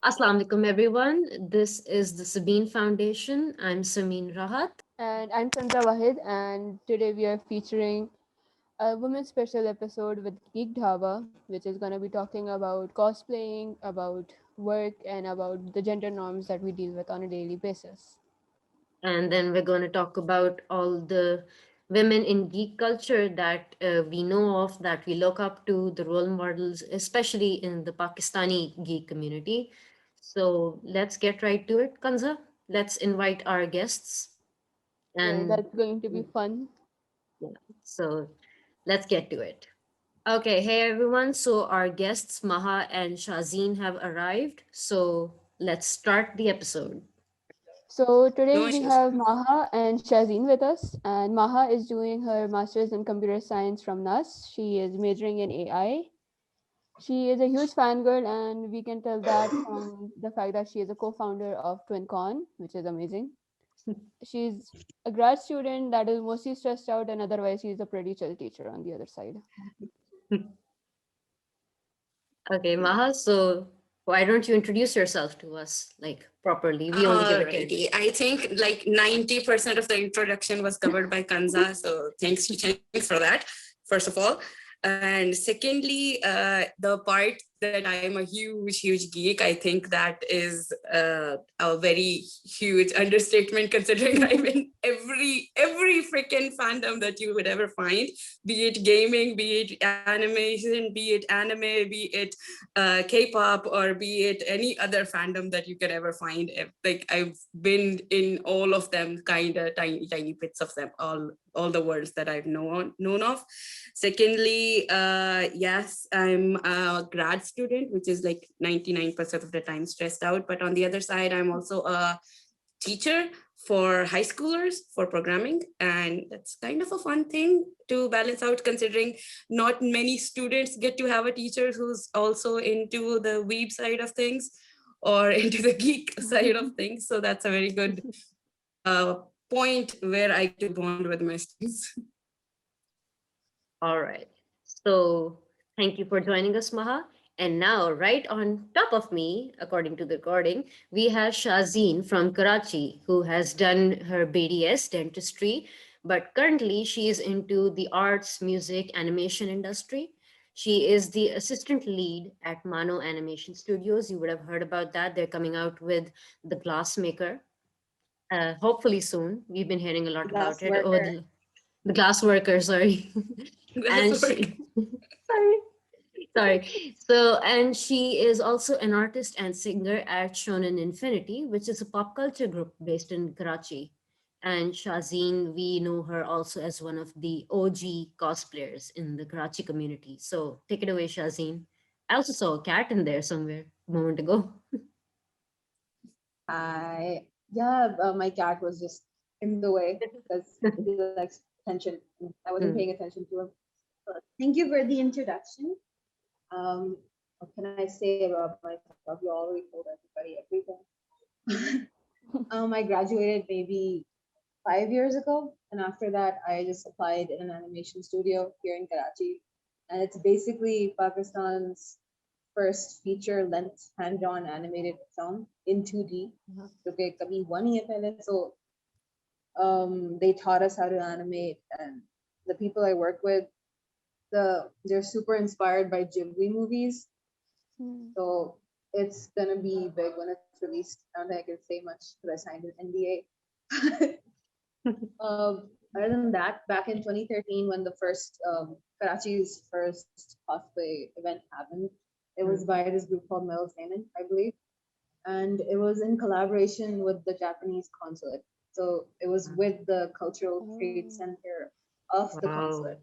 Assalamu alaikum, everyone. This is the Sabeen Foundation. I'm Samin Rahat. And I'm Chandra Wahid, and today we are featuring a women's special episode with Geek Dhaba, which is going to be talking about cosplaying, about work, and about the gender norms that we deal with on a daily basis. And then we're going to talk about all the women in geek culture that we know of, that we look up to, the role models, especially in the Pakistani geek community. So let's get right to it, Kanza. Let's invite our guests. Yeah, And that's going to be fun. yeah, so let's get to it. Okay, hey everyone. So our guests Maha and Shahzeen have arrived. So let's start the episode. So today No we issues. have Maha and Shahzeen with us, and Maha is doing her master's in computer science from NUS. She is majoring in AI. She is a huge fangirl, and we can tell that from the fact that she is a co-founder of TwinCon, which is amazing. She's a grad student that is mostly stressed out, and otherwise she's a pretty chill teacher on the other side. Okay, Maha. So why don't you introduce yourself to us like properly? We only give a 10. Alrighty. I think like 90% of the introduction was covered by Kanza. So thanks for that, first of all. And secondly, the part that I am a huge geek, I think that is a very huge understatement considering I'm in every freaking fandom that you would ever find, be it gaming, be it animation, be it anime, be it K-pop, or be it any other fandom that you could ever find. Like I've been in all of them, kind of tiny bits of them, all the worlds that I've known of. Secondly, yes, I'm a grad student, which is like 99% of the time stressed out. But on the other side, I'm also a teacher for high schoolers for programming, and that's kind of a fun thing to balance out, considering not many students get to have a teacher who's also into the weeb side of things or into the geek side of things. So that's a very good uh, point where I get to bond with my students. All right. So thank you for joining us, Maha. And now, right on top of me, according to the recording, we have Shahzeen from Karachi, who has done her BDS dentistry, but currently she is into the arts, music, animation industry. She is the assistant lead at Mano Animation Studios. You would have heard about that. They're coming out with the Glassmaker, hopefully soon. We've been hearing a lot about Glass it over worker. the glass worker, sorry. That's And work. she sorry, sorry. So, and she is also an artist and singer at Shonen Infinity, which is a pop culture group based in Karachi. And Shazeen, we know her also as one of the OG cosplayers in the Karachi community. So take it away, Shazeen. I also saw a cat in there somewhere a moment ago. My cat was just in the way because he likes attention. I wasn't paying Hmm. attention to him. But thank you for the introduction. What can I say about myself? You already told everybody everything. I graduated maybe 5 years ago, and after that, I just applied in an animation studio here in Karachi, and it's basically Pakistan's first feature length hand drawn animated film in 2D. Okay, kabhi one year pehle. So they taught us how to animate, and the people I work with, they're super inspired by Ghibli movies. Hmm. So it's gonna be big when it's released. I don't think I can say much because I signed an NDA. Other than that, back in 2013, when the first Karachi's first cosplay event happened, it was by this group called Metal Salmon, I believe, and it was in collaboration with the Japanese consulate. So it was with the Cultural Trade Oh. Center of the consulate.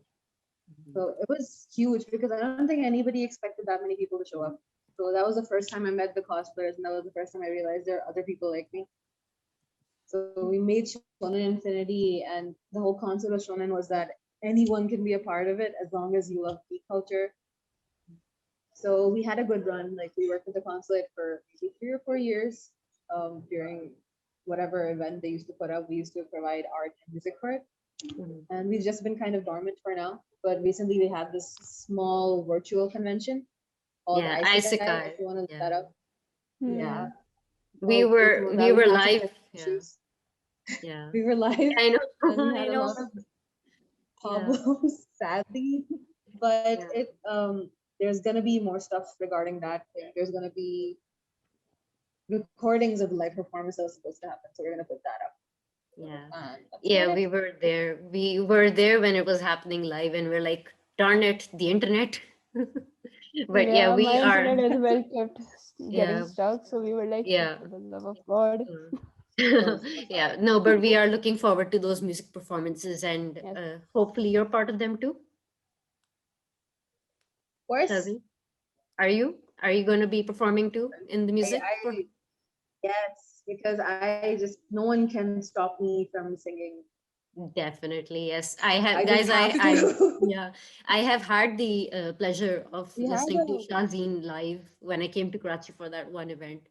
Wow. So it was huge because I don't think anybody expected that many people to show up. So that was the first time I met the cosplayers, and that was the first time I realized there are other people like me. So we made Shonen Infinity, and the whole concept of Shonen was that anyone can be a part of it as long as you love geek culture. So we had a good run. Like we worked with the consulate for maybe 3 or 4 years. During whatever event they used to put up, we used to provide art and music for it. Mhm. And we've just been kind of dormant for now. But recently they had this small virtual convention called Yeah, Isekai, if Isekai. you want to look that Yeah. up. Yeah. Hmm. We Okay, were Thoda, we we were had some live. tech Yeah. issues. Yeah. We were live I know. and we I had a know. lot of Yeah. problems, sadly. But Yeah. there's gonna be more stuff regarding that. Like, there's gonna be recordings of the live performance that was supposed to happen, so we're gonna put that up. Yeah. And that's Yeah, about we it. were there. We were there when it was happening live, and we're like, darn it, the internet. But yeah, Yeah, we my are. internet as well kept getting Yeah. stuck. So we were like, Yeah. for the love of God. Mm. So Yeah. sad. No, but we are looking forward to those music performances, and Yes. hopefully you're part of them too. Of course, Shazzy, are you? Are you going to be performing too in the music? I yes, because I just no one can stop me from singing. Definitely, yes. I I have, just guys. have I to. yeah, I have had the pleasure of We had listening to a Shahzeen live when I came to Karachi for that one event.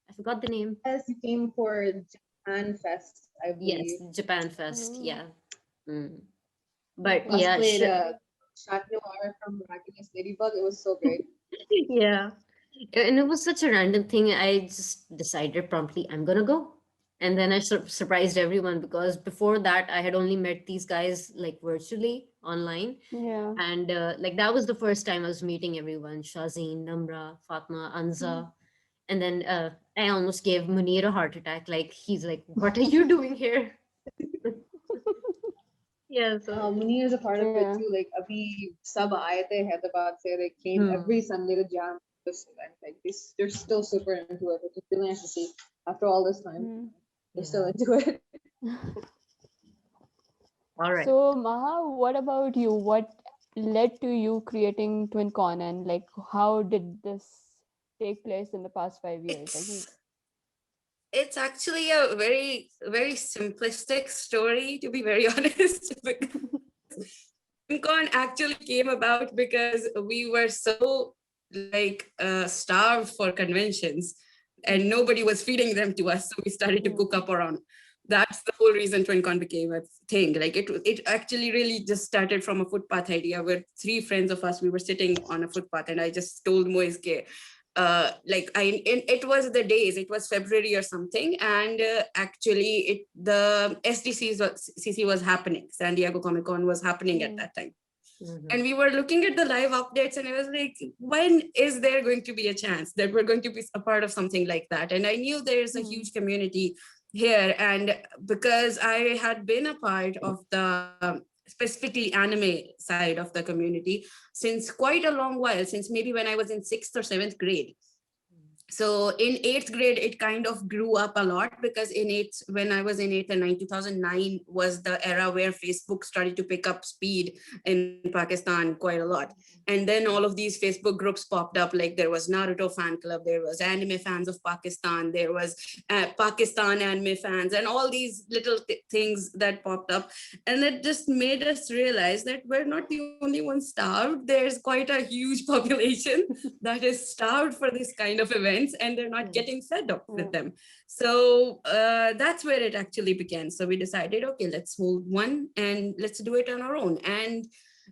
I forgot the name. yes, you came for Japan Fest, I believe. Yes, Japan Fest. Mm, Yeah. Mm. But okay. yeah, Cosplayed Chat Noir from Miraculous Ladybug. It was so great. yeah. And it was such a random thing. I just decided promptly, I'm gonna go. And then I surprised everyone because before that, I had only met these guys like virtually online. Yeah. And like that was the first time I was meeting everyone: Shazeen, Namra, Fatma, Mm. Anza. And then I almost gave Munir a heart attack. Like, he's like, what are you doing here? Yeah, so. Munir is a part of it Yeah. too. Like Abhi Sab Aaye The Hyderabad se they came Hmm. every Sunday to jam this event. Like they're still super into it, which is really nice to see. After all this time, Mm. they're still Yeah. into it. All right. So, Maha, what about you? What led to you creating TwinCon, and like how did this take place in the past 5 years? Like, It's it's actually a very simplistic story, to be very honest, because FinCon actually came about because we were so like starved for conventions and nobody was feeding them to us. So we started to cook mm, up our own. That's the whole reason TwinCon became a thing. Like it actually really just started from a footpath idea where three friends of us, we were sitting on a footpath and I just told Moise, it was the days, it was February or something, and actually the SDCC was happening, San Diego Comic Con was happening at mm, that time, Mhm. and we were looking at the live updates and I was like, when is there going to be a chance that we're going to be a part of something like that? And I knew there's a mm, huge community here, and because I had been a part of the specifically anime side of the community since quite a long while, since maybe when I was in 6th or 7th grade. So in 8th grade it kind of grew up a lot, because in 8th, when I was in 8th and 9, 2009 was the era where Facebook started to pick up speed in Pakistan quite a lot. And then all of these Facebook groups popped up, like there was Naruto fan club, there was anime fans of Pakistan, there was Pakistan anime fans, and all these little things that popped up. And it just made us realize that we're not the only ones starved. There's quite a huge population that is starved for this kind of events and they're not Mm. getting fed up yeah. with them. So that's where it actually began. So we decided, okay, let's hold one and let's do it on our own. And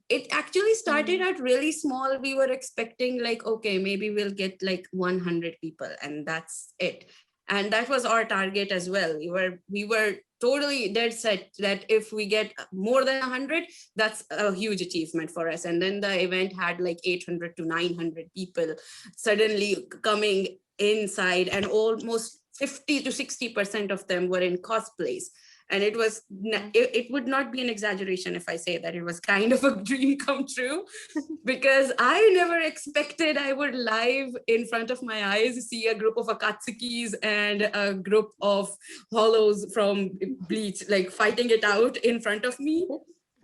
it actually started Mm, out really small. We were expecting like, okay, maybe we'll get like 100 people and that's it. And that was our target as well. We were totally dead set that if we get more than 100, that's a huge achievement for us. And then the event had like 800 to 900 people suddenly coming inside, and almost 50 to 60% of them were in cosplays. And it was yeah. it would not be an exaggeration if I say that it was kind of a dream come true, because I never expected I would live in front of my eyes see a group of Akatsukis and a group of hollows from Bleach like fighting it out in front of me.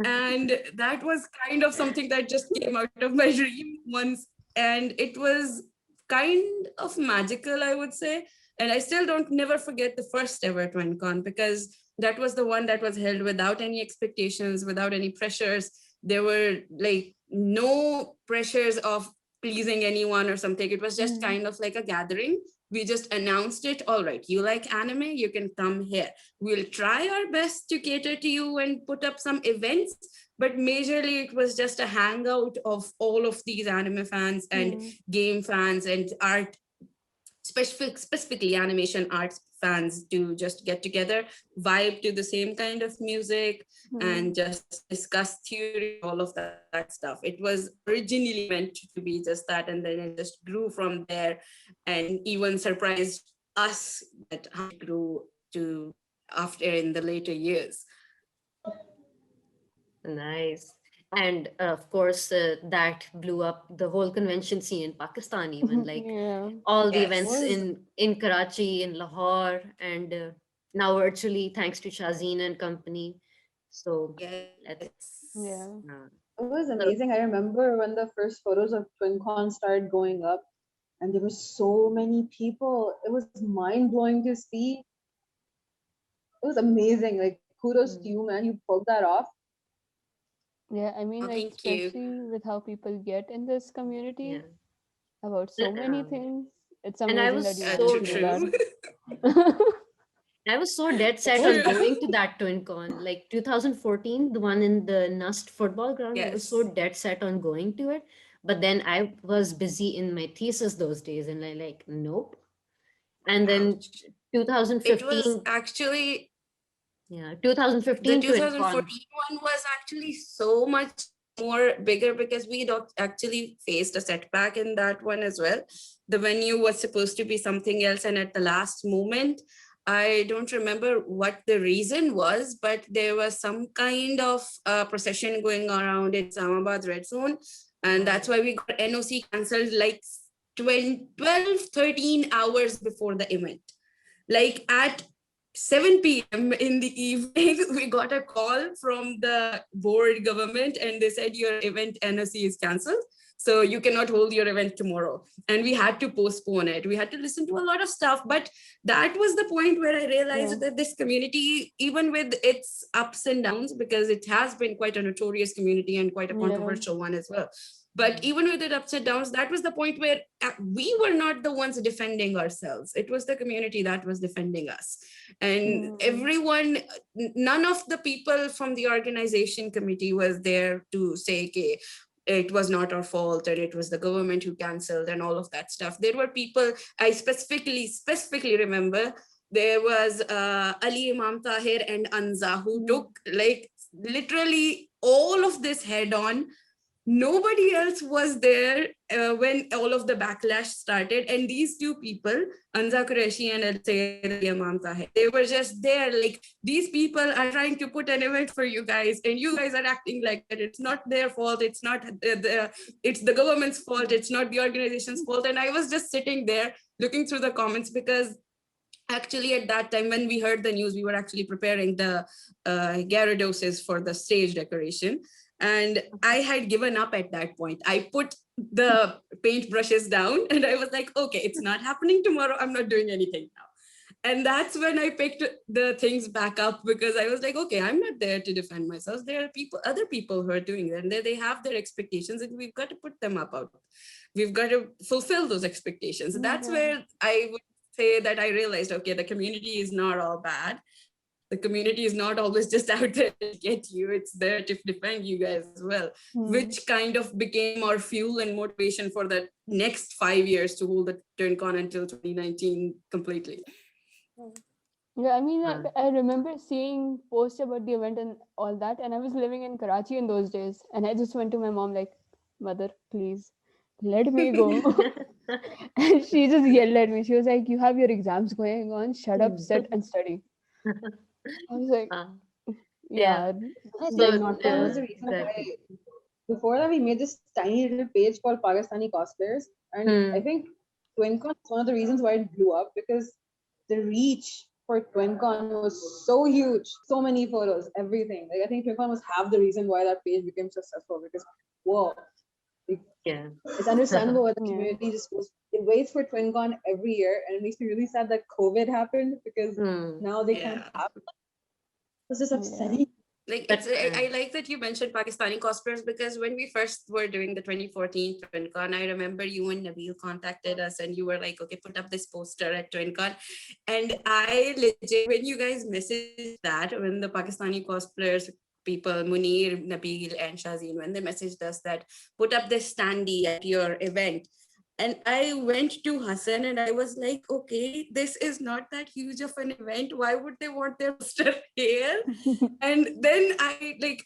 And that was kind of something that just came out of my dream once, and it was kind of magical, I would say. And I still don't never forget the first ever TwinCon, because that was the one that was held without any expectations, without any pressures. There were like no pressures of pleasing anyone or something. It was just Mm, kind of like a gathering. We just announced it. All right, you like anime, you can come here. We'll try our best to cater to you and put up some events, but majorly it was just a hangout of all of these anime fans and mm, game fans and art specifically animation arts fans to just get together, vibe to the same kind of music, and just discuss theory, all of that stuff. It was originally meant to be just that, and then it just grew from there, and even surprised us that how it grew to after in the later years. Nice. And of course, that blew up the whole convention scene in Pakistan, even like Yeah. all the events Yes. Was in Karachi, in Lahore, and now virtually thanks to Shahzeen and company. So let's. Yes. yeah. It was So, amazing. I remember when the first photos of TwinCon started going up, and there were so many people. It was mind blowing to see. It was amazing. Like kudos to mm, you, man. You pulled that off. Yeah, I mean, Oh, like, thank you. especially with how people get in this yeah. community about so many things, it's And I amazing was that you True, managed so to do dead. that. true. I was so dead set on True. going to that TwinCon, like 2014, the one in the Nust football ground. I was so Yes. dead set on going to it, but then I was busy in my thesis those days, and I like nope. And then Ouch. It was 2015, actually yeah, the 2015 TwinCon. 2014 one was actually so much more bigger because we actually faced a setback in that one as well. The venue was supposed to be something else, and at the last moment, I don't remember what the reason was, but there was some kind of procession going around in Islamabad red zone, and that's why we got NOC cancelled like 12, 13 hours before the event. Like at 7 p.m. in the evening, we got a call from the board government and they said your event NOC is cancelled. So you cannot hold your event tomorrow. And we had to postpone it. We had to listen to a lot of stuff. But that was the point where I Yeah. realized that this community, even with its ups and downs, because it has been quite a notorious community and quite a Yeah. controversial one as well. But even with its ups and downs, that was the point where we were not the ones defending ourselves. It was the community that was defending us. And Mm. everyone, none of the people from the organization committee was there to say, okay, it was not our fault and it was the government who canceled and all of that stuff. There were people, I specifically remember there was Ali Imam Tahir and Anza who took like literally all of this head on. Nobody else was there when all of the backlash started, and these two people, Anza Qureshi and Al Sayed Ali Imam Tahir, they were just there like, these people are trying to put an event for you guys and you guys are acting like that. It's not their fault, it's not it's the government's fault, it's not the organization's fault. And I was just sitting there looking through the comments, because actually at that time when we heard the news, we were actually preparing the Gyarados for the stage decoration, and I had given up at that point. I put the paint brushes down and I was like, okay, it's not happening tomorrow, I'm not doing anything now. And that's when I picked the things back up, because I was like, okay, I'm not there to defend myself, there are people, other people who are doing it, and they have their expectations and we've got to put them up out, we've got to fulfill those expectations. That's Yeah. where I would say that I realized, okay, the community is not all bad. The community is not always just out there to get you, it's there to defend you guys as well, Mm. which kind of became our fuel and motivation for the next 5 years to hold the TwinCon until 2019 completely. Yeah, I mean, Uh, I remember seeing posts about the event and all that, and I was living in Karachi in those days, and I just went to my mom like, "Mother, please, let me go." And she just yelled at me. She was like, "You have your exams going on. Shut up, sit and study." I was like, uh, yeah. "Yeah, I like So think not that for was me." the reason exactly. why before that we made this tiny little page called Pakistani cosplayers, and I Hmm. think TwinCon is one of the reasons why it blew up, because the reach for TwinCon was so huge, so many photos, everything. Like I think TwinCon was half the reason why that page became successful, because whoa, like, Yeah. it's understandable why the Yeah. community just goes, it waits for TwinCon every year, and it makes me really sad that COVID happened, because Hmm. now they can't Yeah. have. It's just Yeah. upsetting. Like it's But I like that you mentioned Pakistani cosplayers, because when we first were doing the 2014 TwinCon, I remember you and Nabil contacted us and you were like, okay, put up this poster at TwinCon. And I legit, when you guys messaged that, when the Pakistani cosplayers people, Munir, Nabil and Shahzeen, when they messaged us that put up this standee at your event, And I went to Hassan and I was like, okay, this is not that huge of an event. Why would they want their poster here? And then I like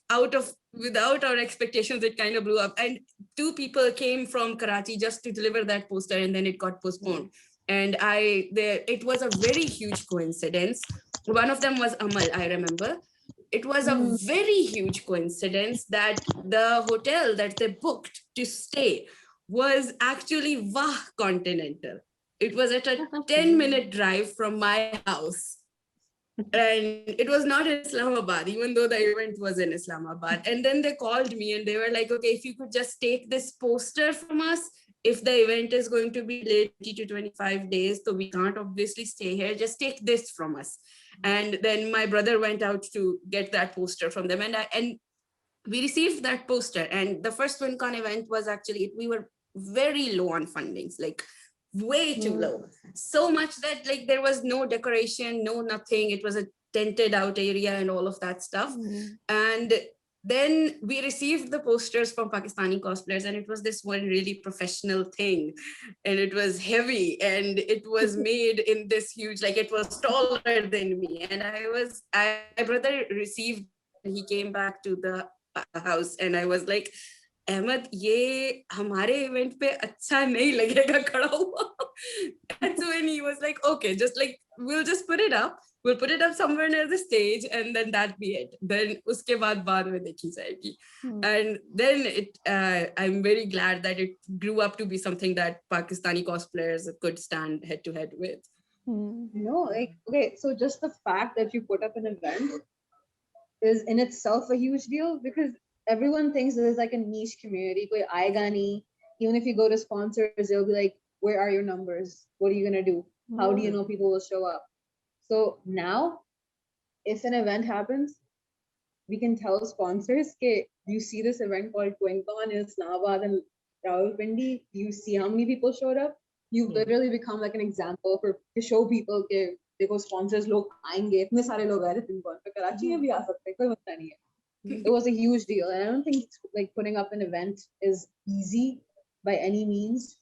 without our expectations, it kind of blew up. And two people came from Karachi just to deliver that poster, and then it got postponed. And it was a very huge coincidence. One of them was Amal, I remember. It was a Mm. very huge coincidence that the hotel that they booked to stay was actually Vah Continental. It was at a 10-minute drive from my house. And it was not in Islamabad, even though the event was in Islamabad. And then they called me and they were like, okay, if you could just take this poster from us, if the event is going to be delayed 20 to 25 days, so we can't obviously stay here, just take this from us. And then my brother went out to get that poster from them. And we received that poster. And the first WinCon event was actually, we were very low on fundings, like way too low. So much that like there was no decoration, no nothing. It was a tented out area and all of that stuff. And then we received the posters from Pakistani cosplayers, and it was this one really professional thing, and it was heavy, and it was made in this huge, like it was taller than me. And my brother received it, and he came back to the house, and I was like, Ahmad ये हमारे event पे अच्छा नहीं लगेगा खड़ा हुआ. That's when he was like, okay, just like we'll just put it up. We'll put it up somewhere near the stage, and then that be it. Then उसके बाद में देखी जाएगी. And then I'm very glad that it grew up to be something that Pakistani cosplayers could stand head to head with. No, like, okay, so just the fact that you put up an event is in itself a huge deal, because everyone thinks there's like a niche community. Koi aayega nahi. Even if you go to sponsors, they'll be like, where are your numbers? What are you going to do? How do you know people will show up? So now, if an event happens, we can tell sponsors, okay, you see this event called TwinCon in Islamabad and Rawalpindi, you see how many people showed up? You've literally become like an example to show people, okay, देखो sponsors लोग आएंगे, इतने सारे लोग आ रहे हैं TwinCon पे, कराची में भी आ सकते हैं, कोई मसला नहीं है. It was a huge deal, and I don't think like putting up an event is easy by any means.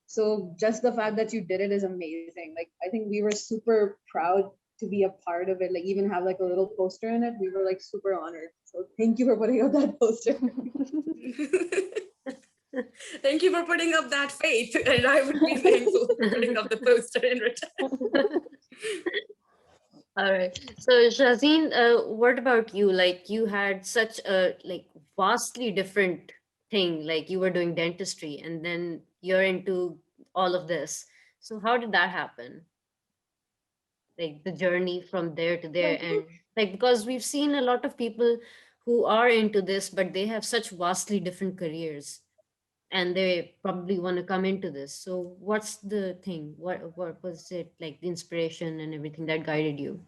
So just the fact that you did it is amazing. Like, I think we were super proud to be a part of it. Like, even have like a little poster in it. We were like super honored. So thank you for putting up that poster. Thank you for putting up that faith, and I would be thankful for putting up the poster in return. All right. So Shahzeen, what about you? Like you had such a like vastly different thing. Like you were doing dentistry and then you're into all of this. So how did that happen? Like the journey from there to there, and like because we've seen a lot of people who are into this, but they have such vastly different careers and they probably want to come into this. So what's the thing? What was it like the inspiration and everything that guided you?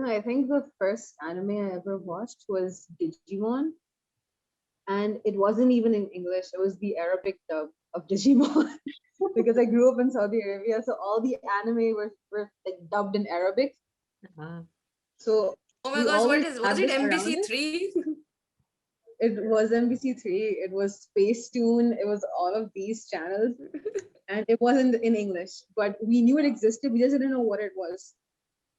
I think the first anime I ever watched was Digimon. And it wasn't even in English, it was the Arabic dub of Digimon. Because I grew up in Saudi Arabia, so all the anime were like dubbed in Arabic. So Oh my we gosh, always was had it this around it. MBC3? It was MBC3, it was Spacetoon, it was all of these channels, and it wasn't in English, but we knew it existed, we just didn't know what it was.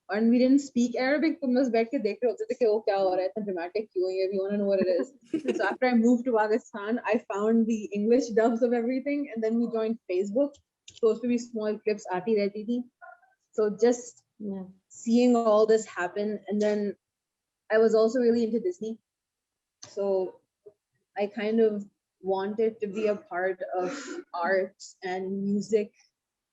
And we didn't speak Arabic, तो बस बैठ के देख रहे होते थे कि वो क्या हो रहा है, इतना dramatic क्यों है, we want to know what it is. So after I moved to Pakistan, I found the English dubs of everything, and then we joined Facebook. Supposed to be small clips aati rehti thi. So just seeing all this happen, and then I was also really into Disney. So I kind of wanted to be a part of art and music,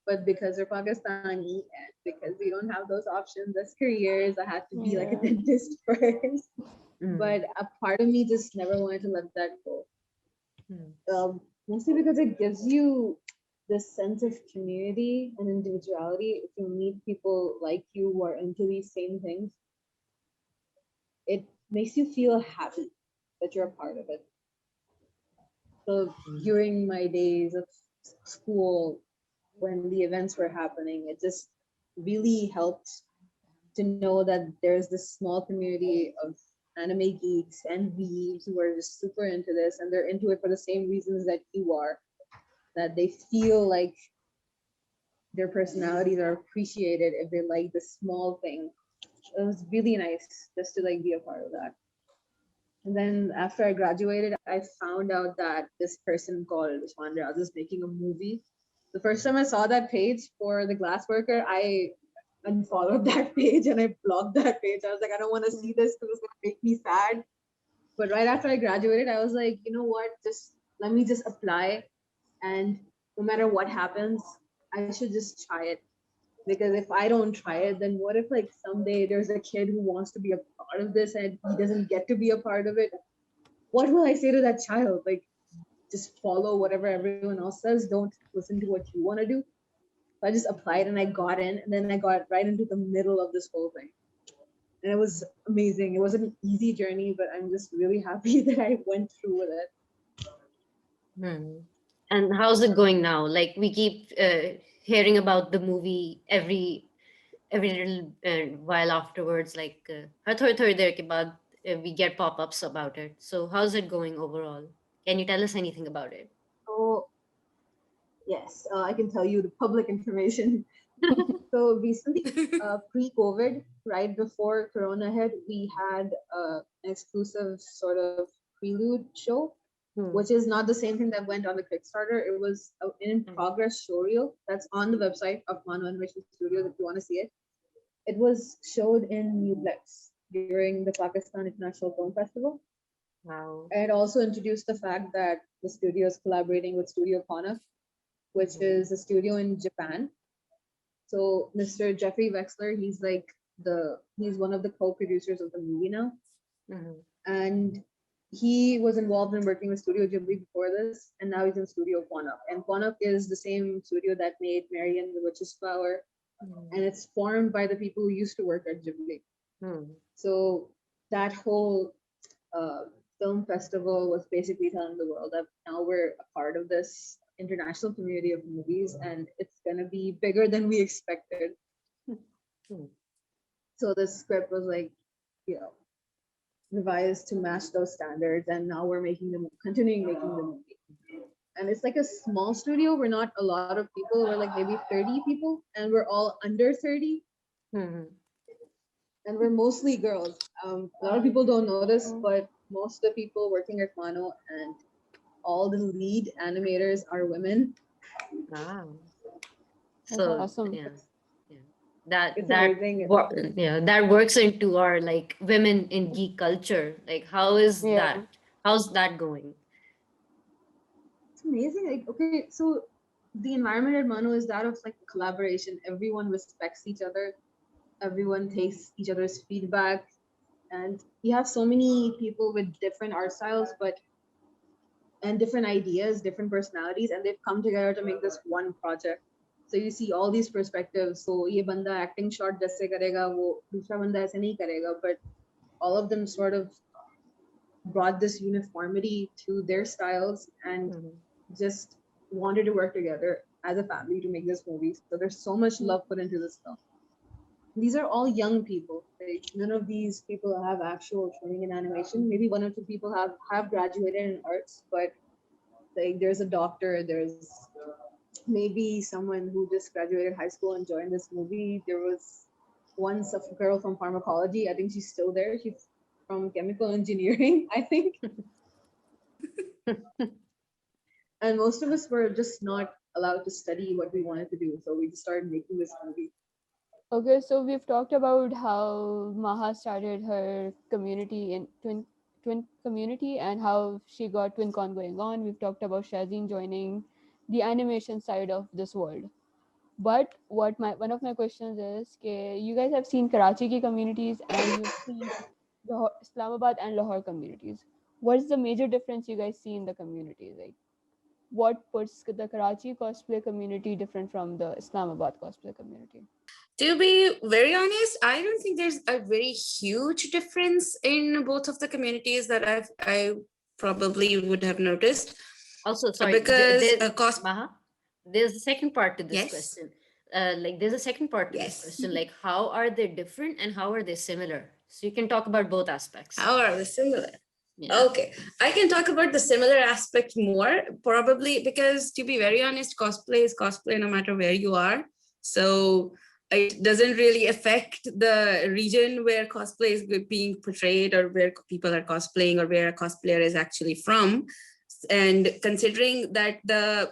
but because they're Pakistani and because we don't have those options as careers, I had to be like a dentist first. But a part of me just never wanted to let that go. Mostly because it gives you this sense of community and individuality. If you meet people like you who are into these same things, it makes you feel happy that you're a part of it. So during my days of school, when the events were happening, it just really helped to know that there's this small community of anime geeks and weebs who are just super into this, and they're into it for the same reasons that you are. that they feel like their personalities are appreciated if they like the small thing. It was really nice just to like be a part of that. And then after I graduated, I found out that this person called Usman Raz is making a movie. The first time I saw that page for the glass worker, I unfollowed that page and I blocked that page. I was like, I don't want to see this because it's gonna make me sad. But right after I graduated, I was like, you know what? Just let me just apply, and no matter what happens, I should just try it. Because if I don't try it, then what if like someday there's a kid who wants to be a part of this and he doesn't get to be a part of it? What will I say to that child? Like, just follow whatever everyone else says. Don't listen to what you want to do. So I just applied and I got in, and then I got right into the middle of this whole thing. And it was amazing. It wasn't an easy journey, but I'm just really happy that I went through with it. Hmm. And how's it going now? Like we keep hearing about the movie every little while afterwards. Like थोड़ी थोड़ी देर के बाद we get pop-ups about it. So how's it going overall? Can you tell us anything about it? So yes, I can tell you the public information. So recently, pre-COVID, right before Corona hit, we had an exclusive sort of prelude show, which is not the same thing that went on the Kickstarter. It was an in-progress showreel that's on the website of Mano Animation Studios if you want to see it. It was showed in Newplex during the Pakistan International Film Festival. Wow. And it also introduced the fact that the studio is collaborating with Studio Kona, which is a studio in Japan. So Mr. Jeffrey Wexler, he's one of the co-producers of the movie now. And he was involved in working with Studio Ghibli before this, and now he's in Studio Quanup. And Quanup is the same studio that made Marian the Witch's Flower, and it's formed by the people who used to work at Ghibli. So that whole film festival was basically telling the world that now we're a part of this international community of movies, and it's gonna be bigger than we expected. So the script was like, you know, revised to match those standards, and now we're continuing making the movie. And it's like a small studio. We're not a lot of people. We're like maybe 30 people, and we're all under 30. And we're mostly girls. A lot of people don't know this, but most of the people working at Mano and all the lead animators are women. Wow. That's awesome. Yeah. That It's that amazing. that works into our like women in geek culture. Like how is Yeah. that? How's that going? It's amazing. Like, okay, so the environment at Mano is that of like collaboration. Everyone respects each other. Everyone takes each other's feedback. And you have so many people with different art styles, and different ideas, different personalities, and they've come together to make this one project. So you see all these perspectives. So ye banda acting shot jaise karega, wo dusra banda aise nahi karega, but all of them sort of brought this uniformity to their styles and just wanted to work together as a family to make this movie. So there's so much love put into this film. These are all young people. Like, none of these people have actual training in animation. Maybe one or two people have graduated in arts, but like there's a doctor, there's maybe someone who just graduated high school and joined this movie. There was once a girl from pharmacology. I think she's still there. She's from chemical engineering, I think. And most of us were just not allowed to study what we wanted to do. So we just started making this movie. Okay, so we've talked about how Maha started her community in twin community and how she got TwinCon going on. We've talked about Shahzeen joining the animation side of this world. But one of my questions is, you guys have seen Karachi ki communities and you've seen Islamabad and Lahore communities. What's the major difference you guys see in the communities? Like, what puts the Karachi cosplay community different from the Islamabad cosplay community? To be very honest, I don't think there's a very huge difference in both of the communities that I probably would have noticed. Also, sorry, because Maha, there's a second part to this Yes. question. There's a second part to this Yes. question. Like, how are they different and how are they similar? So you can talk about both aspects. How are they similar? Yeah. Okay, I can talk about the similar aspect more, probably because, to be very honest, cosplay is cosplay no matter where you are. So it doesn't really affect the region where cosplay is being portrayed, or where people are cosplaying, or where a cosplayer is actually from. And considering that the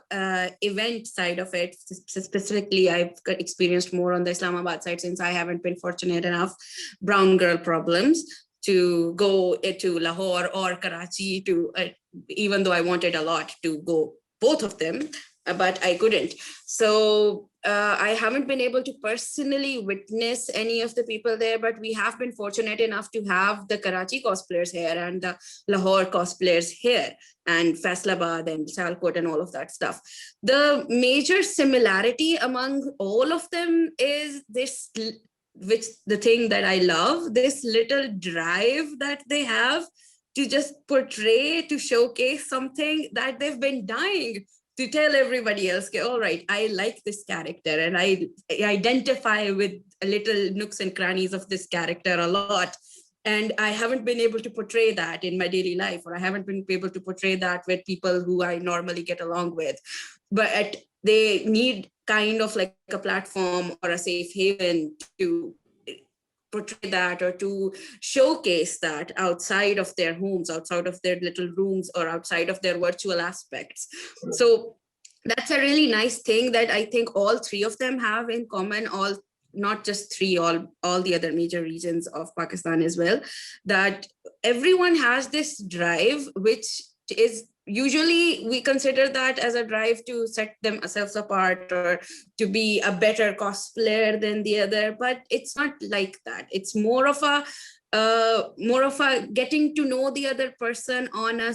event side of it, specifically, I've experienced more on the Islamabad side, since I haven't been fortunate enough, brown girl problems, to go to Lahore or Karachi, to even though I wanted a lot to go both of them, but I couldn't. So I haven't been able to personally witness any of the people there, but we have been fortunate enough to have the Karachi cosplayers here and the Lahore cosplayers here, and Faisalabad and Sialkot and all of that stuff. The major similarity among all of them is this, which the thing that I love, this little drive that they have to just portray, to showcase something that they've been dying to tell everybody else, okay, all right, I like this character and I identify with little nooks and crannies of this character a lot. And I haven't been able to portray that in my daily life, or I haven't been able to portray that with people who I normally get along with. But they need kind of like a platform or a safe haven to portray that, or to showcase that outside of their homes, outside of their little rooms, or outside of their virtual aspects. So that's a really nice thing that I think all three of them have in common, all, not just three, all the other major regions of Pakistan as well, that everyone has this drive, which is usually we consider that as a drive to set themselves apart, or to be a better cosplayer than the other, but it's not like that. It's more of a getting to know the other person on a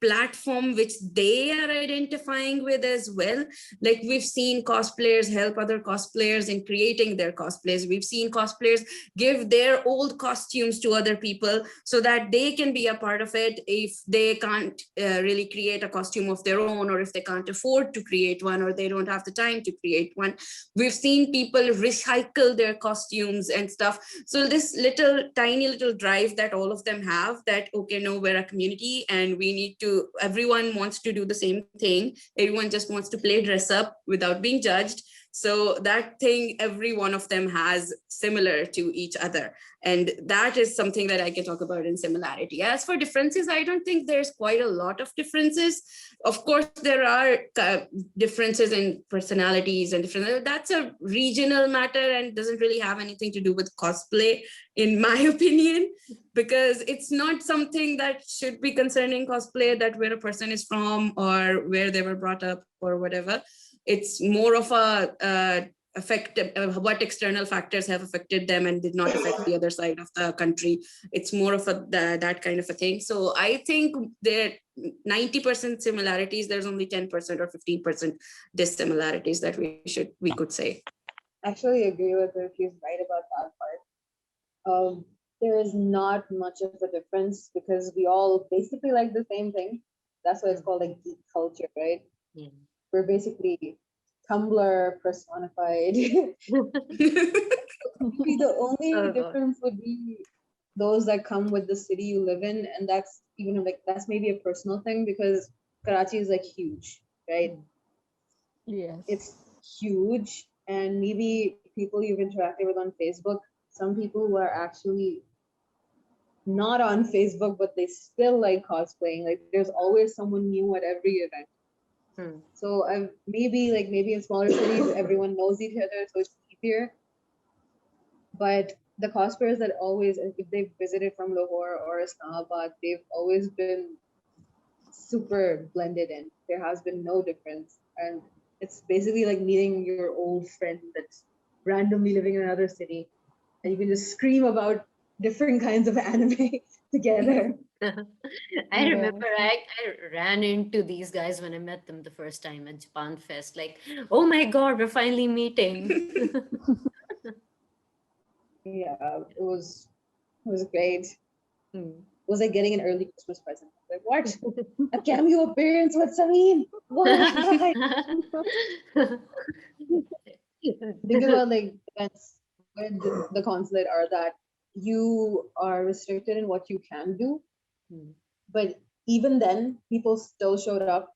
platform which they are identifying with as well. Like, we've seen cosplayers help other cosplayers in creating their cosplays. We've seen cosplayers give their old costumes to other people so that they can be a part of it if they can't really create a costume of their own, or if they can't afford to create one, or they don't have the time to create one. We've seen people recycle their costumes and stuff. So this little tiny little drive that all of them have, that okay, no, we're a community and we need to, everyone wants to do the same thing, everyone just wants to play dress up without being judged. So that thing every one of them has similar to each other, and that is something that I can talk about in similarity. As for differences, I don't think there's quite a lot of differences. Of course there are differences in personalities and different, that's a regional matter and doesn't really have anything to do with cosplay, in my opinion, because it's not something that should be concerning cosplay, that where a person is from or where they were brought up or whatever. It's more of a affect what external factors have affected them and did not affect the other side of the country. It's more of that kind of a thing. So I think there 90% similarities, there's only 10% or 15% dissimilarities that we could say. Actually agree with her. She's right about that part. There is not much of a difference because we all basically like the same thing. That's why it's called like geek culture, right? Yeah. We're basically Tumblr personified. The only Oh, God. difference would be those that come with the city you live in, and that's even like that's maybe a personal thing because Karachi is like huge, right? Yes. It's huge, and maybe people you've interacted with on Facebook, some people who are actually not on Facebook, but they still like cosplaying. Like there's always someone new at every event. Hmm. So I've maybe in smaller cities everyone knows each other, so it's easier. But the cosplayers that always, if they've visited from Lahore or Islamabad, they've always been super blended in. There has been no difference, and it's basically like meeting your old friend that's randomly living in another city, and you can just scream about different kinds of anime together. I Yes. remember I ran into these guys when I met them the first time at Japan Fest. Like, oh my God, we're finally meeting. Yeah, it was great. Hmm. It was like getting an early Christmas present. Like what? A cameo appearance with Sabeen? Why? Think about like events with the consulate are that you are restricted in what you can do, Hmm. But even then, people still showed up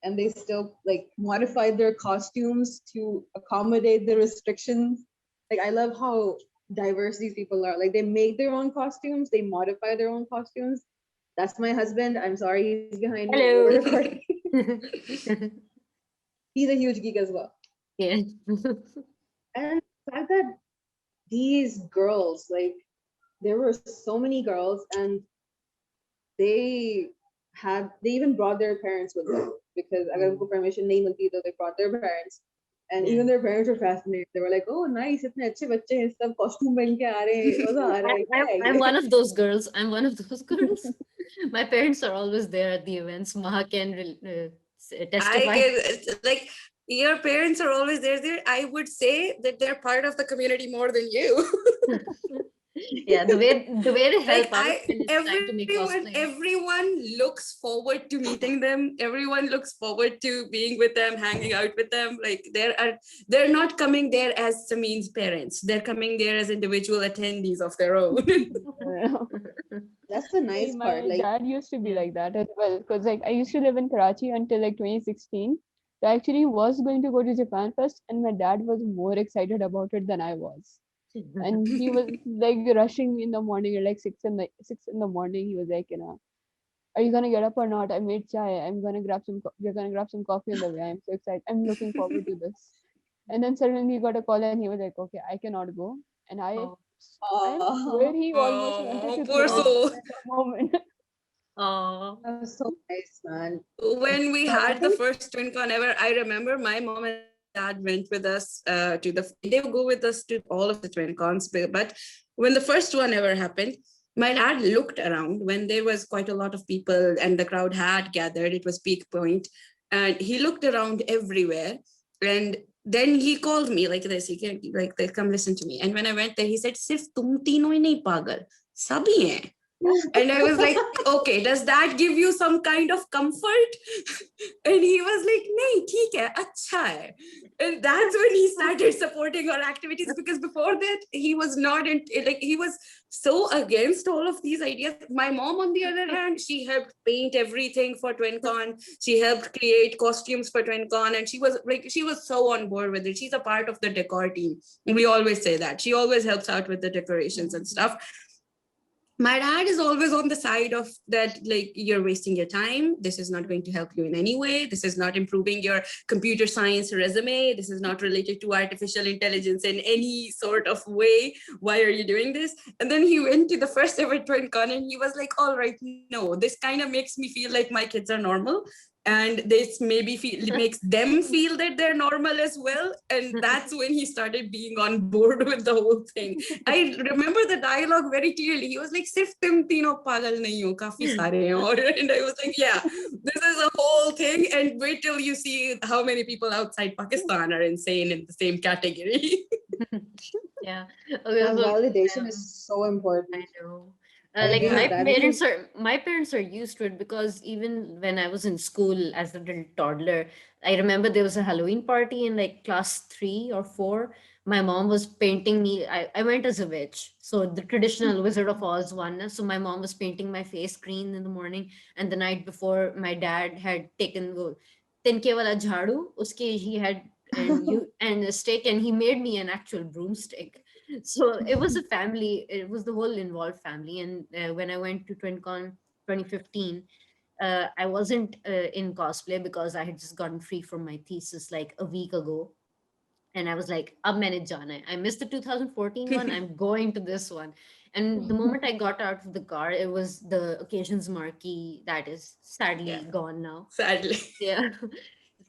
and they still like modified their costumes to accommodate the restrictions. Like I love how diverse these people are. Like they make their own costumes, they modify their own costumes. That's my husband. I'm sorry he's behind me. We're Hello. recording. He's a huge geek as well. Yeah. And the fact that these girls, like there were so many girls and they they even brought their parents with them because agar unko permission nahi milti to they brought their parents and Yeah. even their parents were fascinated. They were like, "Oh, nice! itne अच्छे बच्चे हैं, सब costume पहन के आ रहे हैं, मजा आ रहा है, क्या है I'm ये?" one of those girls. I'm one of those girls. My parents are always there at the events. Maha can I testify. get like your parents are always there. I would say that they're part of the community more than you. Yeah, the way they help Like out when it's time to make cosplay. everyone looks forward to meeting them. Everyone looks forward to being with them, hanging out with them. Like they're not coming there as Sameen's parents. They're coming there as individual attendees of their own. That's the nice part. My Like, dad used to be Yeah. like that as well, because like I used to live in Karachi until like 2016. So I actually was going to go to Japan first, and my dad was more excited about it than I was. And he was like rushing me in the morning at like 6 in the morning. He was like, are you gonna get up or not? I made chai. We're gonna grab some coffee on the way. I'm so excited. I'm looking forward to this. And then suddenly he got a call and he was like, okay, I cannot go. And Oh, I swear oh, he almost wanted Oh, to poor throw up oh, soul. at that moment. oh. that was so nice, man. When we I had the think first TwinCon ever, I remember my mom and dad went with us to the. They would go with us to all of the TwinCons, but when the first one ever happened, my dad looked around when there was quite a lot of people and the crowd had gathered. It was peak point, and he looked around everywhere, and then he called me like this. He can like, come listen to me. And when I went there, he said, "Sirf tum तीनों ही नहीं पागल, सभी हैं." And I was like, okay, does that give you some kind of comfort? And he was like, nahi, theek hai, acha hai. And that's when he started supporting our activities, because before that he was not in, like he was so against all of these ideas. My mom, on the other hand, she helped paint everything for TwinCon. She helped create costumes for TwinCon, and she was so on board with it. She's a part of the decor team. We always say that she always helps out with the decorations and stuff. My dad is always on the side of that, like, you're wasting your time, this is not going to help you in any way, this is not improving your computer science resume, this is not related to artificial intelligence in any sort of way, why are you doing this? And then he went to the first ever TwinCon and he was like, all right, no, this kind of makes me feel like my kids are normal, and this maybe makes them feel that they're normal as well. And that's when he started being on board with the whole thing. I remember the dialogue very clearly. He was like, "Sirf tum tino pagal nahi ho, kafi sare hain." And I was like, yeah, this is a whole thing. And wait till you see how many people outside Pakistan are insane in the same category. Yeah. Okay, that so validation is um, so important. I know. I Like agree Yeah. with that. Because my parents are used to it because even when I was in school as a little toddler, I remember there was a Halloween party in like class 3 or 4. My mom was painting me. I went as a witch, so the traditional Wizard of Oz one. So my mom was painting my face green in the morning, and the night before, my dad had taken the tinke wala jhadu. Uske he had and a stick, and he made me an actual broomstick. So it was a family, it was the whole involved family. And when I went to TwinCon 2015, I wasn't in cosplay because I had just gotten free from my thesis like a week ago. And I was like, ab maine jana hai. I missed the 2014 one, I'm going to this one. And the moment I got out of the car, it was the occasions marquee that is sadly Yeah, gone now. sadly. Yeah.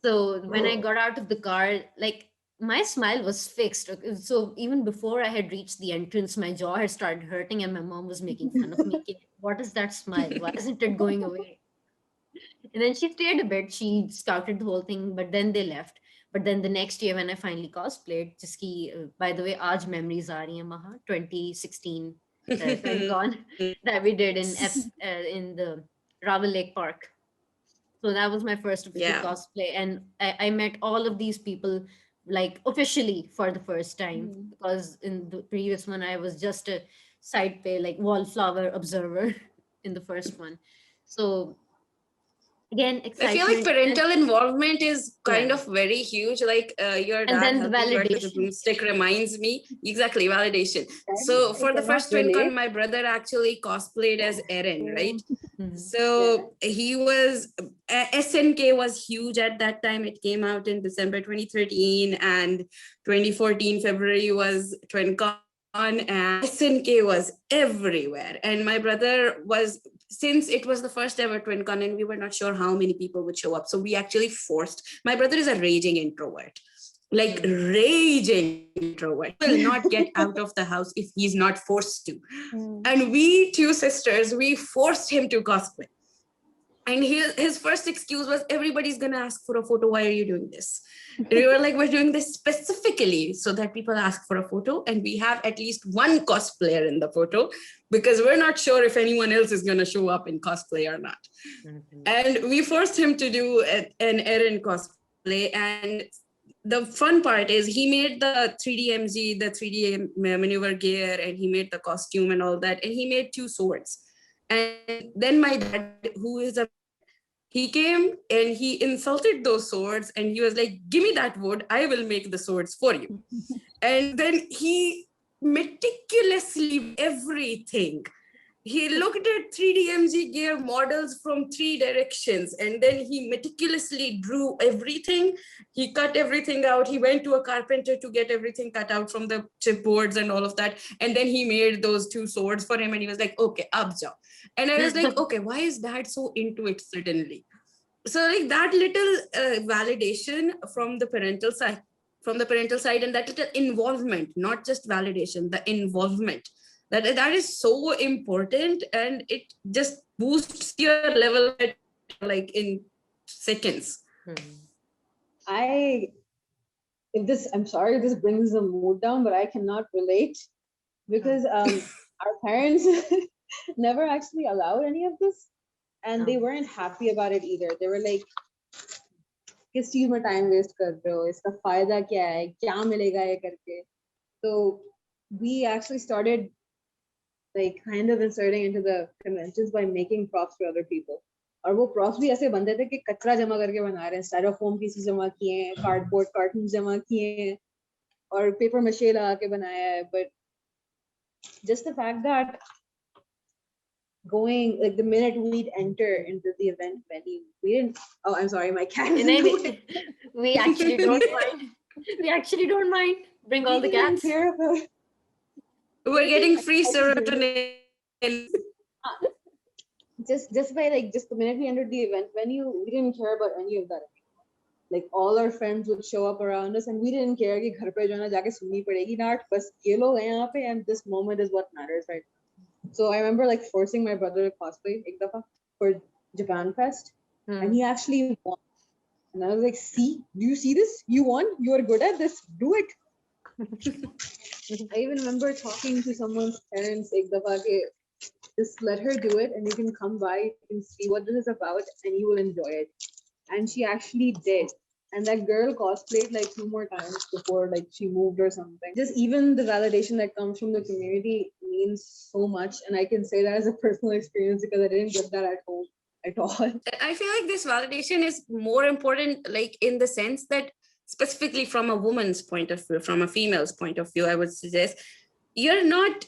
So when I got out of the car, like my smile was fixed. Okay, so even before I had reached the entrance, my jaw had started hurting, and my mom was making fun of me. What is that smile? Why isn't it going away? And then she stayed a bit. She scouted the whole thing, but then they left. But then the next year, when I finally cosplayed, by the way, aaj memories aa rahi hain, Maha, 2016 TwinCon that we did in the Raval Lake Park. So that was my first official Yeah. cosplay, and I met all of these people like officially for the first time, Mhm. because in the previous one I was just a side pay like wallflower observer in the first one. So again, I feel like excitement. parental involvement is kind Yeah. of very huge. Like your And dad then the helping her to the validation. broomstick reminds me exactly validation. So I for the cannot first relate. TwinCon, my brother actually cosplayed as Eren, right? Mhm. Yeah. So he was SNK was huge at that time. It came out in December 2013, and 2014 February was TwinCon, and SNK was everywhere. And my brother was, since it was the first ever TwinCon and we were not sure how many people would show up, so we actually forced. My brother is a raging introvert, like raging introvert. He will not get out of the house if he's not forced to. And we two sisters, we forced him to cosplay. And his first excuse was, everybody's gonna ask for a photo. Why are you doing this? And we were like, we're doing this specifically so that people ask for a photo and we have at least one cosplayer in the photo, because we're not sure if anyone else is gonna show up in cosplay or not. Mhm. And we forced him to do an Eren cosplay. And the fun part is he made the 3D MG, the 3D maneuver gear, and he made the costume and all that. And he made two swords. And then my dad, who is a, he came and he insulted those swords and he was like, give me that wood, I will make the swords for you. And then he meticulously everything. He looked at 3D MG gear models from three directions and then he meticulously drew everything. He cut everything out. He went to a carpenter to get everything cut out from the chipboards and all of that. And then he made those two swords for him and he was like, okay, ab jao. And I was like, okay, why is dad so into it suddenly? So like that little validation from the parental side, and that little involvement, not just validation, the involvement, that is so important, and it just boosts your level of it like in seconds. I if this I'm sorry this brings the mood down, but I cannot relate because our parents never actually allowed any of this, and they weren't happy about it either. They were like, किस चीज में time waste कर रहे हो, इसका फायदा क्या है, क्या मिलेगा ये करके. So we actually started like kind of inserting into the conventions by making props for other people. और वो props भी ऐसे बनते थे कि कचरा जमा करके बना रहे हैं, स्टाइरोफोम पीसेस जमा किए हैं, कार्डबोर्ड कार्टून जमा किए हैं और पेपर मशे लगा के बनाया है. But just the fact that going like the minute we'd enter into the event venue, we didn't. Oh, I'm sorry, my cat is in the way. We actually don't mind. We actually don't mind. Bring all We the didn't cats. care about. We're getting free I just did it. serotonin. Just by like just the minute we entered the event venue, we didn't care about any of that. Like all our friends would show up around us, and we didn't care कि घर पे जो है ना जाके सुननी पड़ेगी नाट, बस ये लोग हैं यहाँ पे, and this moment is what matters, right? So I remember like forcing my brother to cosplay एक दफा for Japan Fest, and he actually won. And I was like, see, do you see this? You won. You are good at this. Do it. I even remember talking to someone's parents ek dafa ke, just let her do it and you can come by, you can see what this is about and you will enjoy it. And she actually did. And that girl cosplayed like 2 more times before like she moved or something. Just even the validation that comes from the community means so much. And I can say that as a personal experience because I didn't get that at home at all. I feel like this validation is more important, like in the sense that specifically from a woman's point of view, from a female's point of view, I would suggest you're not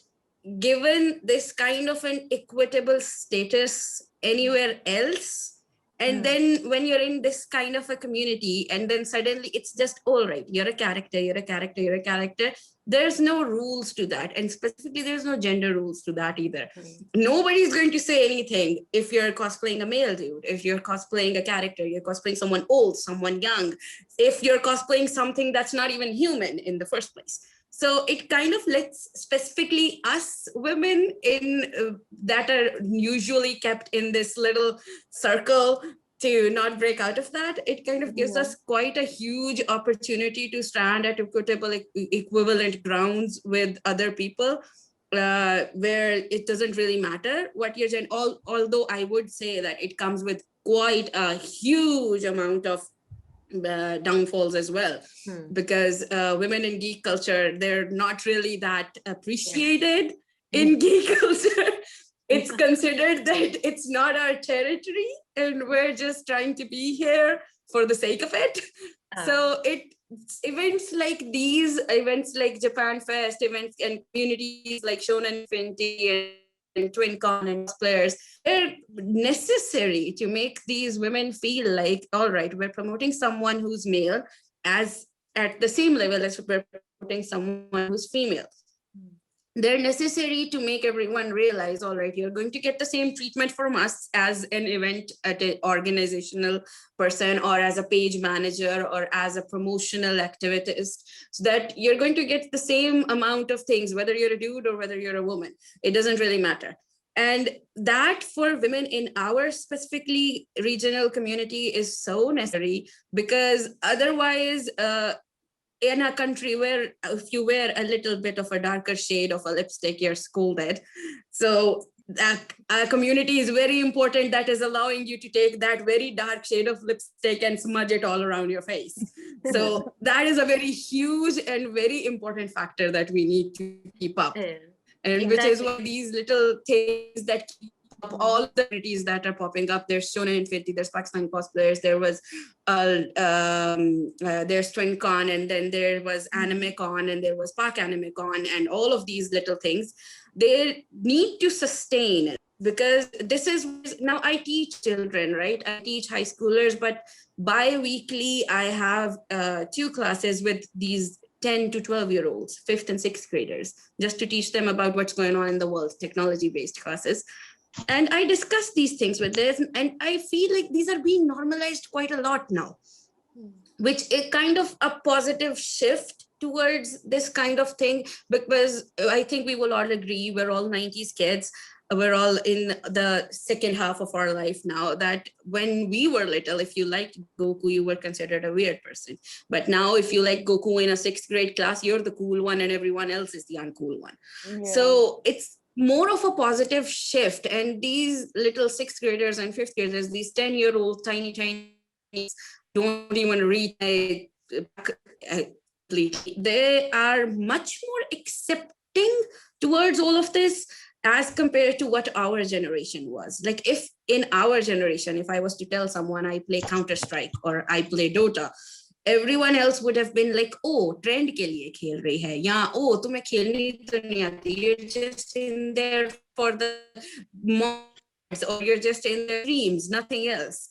given this kind of an equitable status anywhere else. And then when you're in this kind of a community and then suddenly it's just all right, you're a character, you're a character, you're a character. There's no rules to that. And specifically, there's no gender rules to that either. Nobody's going to say anything if you're cosplaying a male dude, if you're cosplaying a character, you're cosplaying someone old, someone young, if you're cosplaying something that's not even human in the first place. So it kind of lets specifically us women in that are usually kept in this little circle to not break out of that. It kind of gives us quite a huge opportunity to stand at equitable, equivalent grounds with other people, where it doesn't really matter what your gender. Although I would say that it comes with quite a huge amount of downfalls as well, because women in geek culture, they're not really that appreciated in geek culture. it's considered that it's not our territory and we're just trying to be here for the sake of it. So events like these, events like Japan Fest, events and communities like Shonen Infinity and TwinCon and cosplayers, they're necessary to make these women feel like, all right, we're promoting someone who's male as at the same level as we're promoting someone who's female. They're necessary to make everyone realize, all right, you're going to get the same treatment from us as an event at an organizational person or as a page manager or as a promotional activist, so that you're going to get the same amount of things, whether you're a dude or whether you're a woman. It doesn't really matter. And that for women in our specifically regional community is so necessary, because otherwise in a country where if you wear a little bit of a darker shade of a lipstick, you're scolded. So a community is very important that is allowing you to take that very dark shade of lipstick and smudge it all around your face. So that is a very huge and very important factor that we need to keep up. And which is why these little things that keep up all the communities that are popping up. There's Shonen Infinity, there's Pakistani cosplayers, there was there's TwinCon, and then there was AnimeCon, and there was Pak AnimeCon, and all of these little things. They need to sustain it, because this is now I teach children, right? I teach high schoolers, but bi-weekly I have 2 classes with these 10 to 12-year-olds, 5th and 6th graders, just to teach them about what's going on in the world, technology-based classes. And I discuss these things with them, and I feel like these are being normalized quite a lot now, which is kind of a positive shift towards this kind of thing, because I think we will all agree we're all 90s kids. We're all in the second half of our life now, that when we were little, if you liked Goku, you were considered a weird person. But now if you like Goku in a 6th grade class, you're the cool one and everyone else is the uncool one. Yeah. So it's more of a positive shift. And these little 6th graders and 5th graders, these 10-year-old tiny don't even read they are much more accepting towards all of this as compared to what our generation was. Like if in our generation, if I was to tell someone I play Counter-Strike or I play Dota, everyone else would have been like, oh, trend ke liye khel rahi hai, ya, oh, tumhe khelni to nahi aati, you're just in there for the mods, or you're just in the streams, nothing else.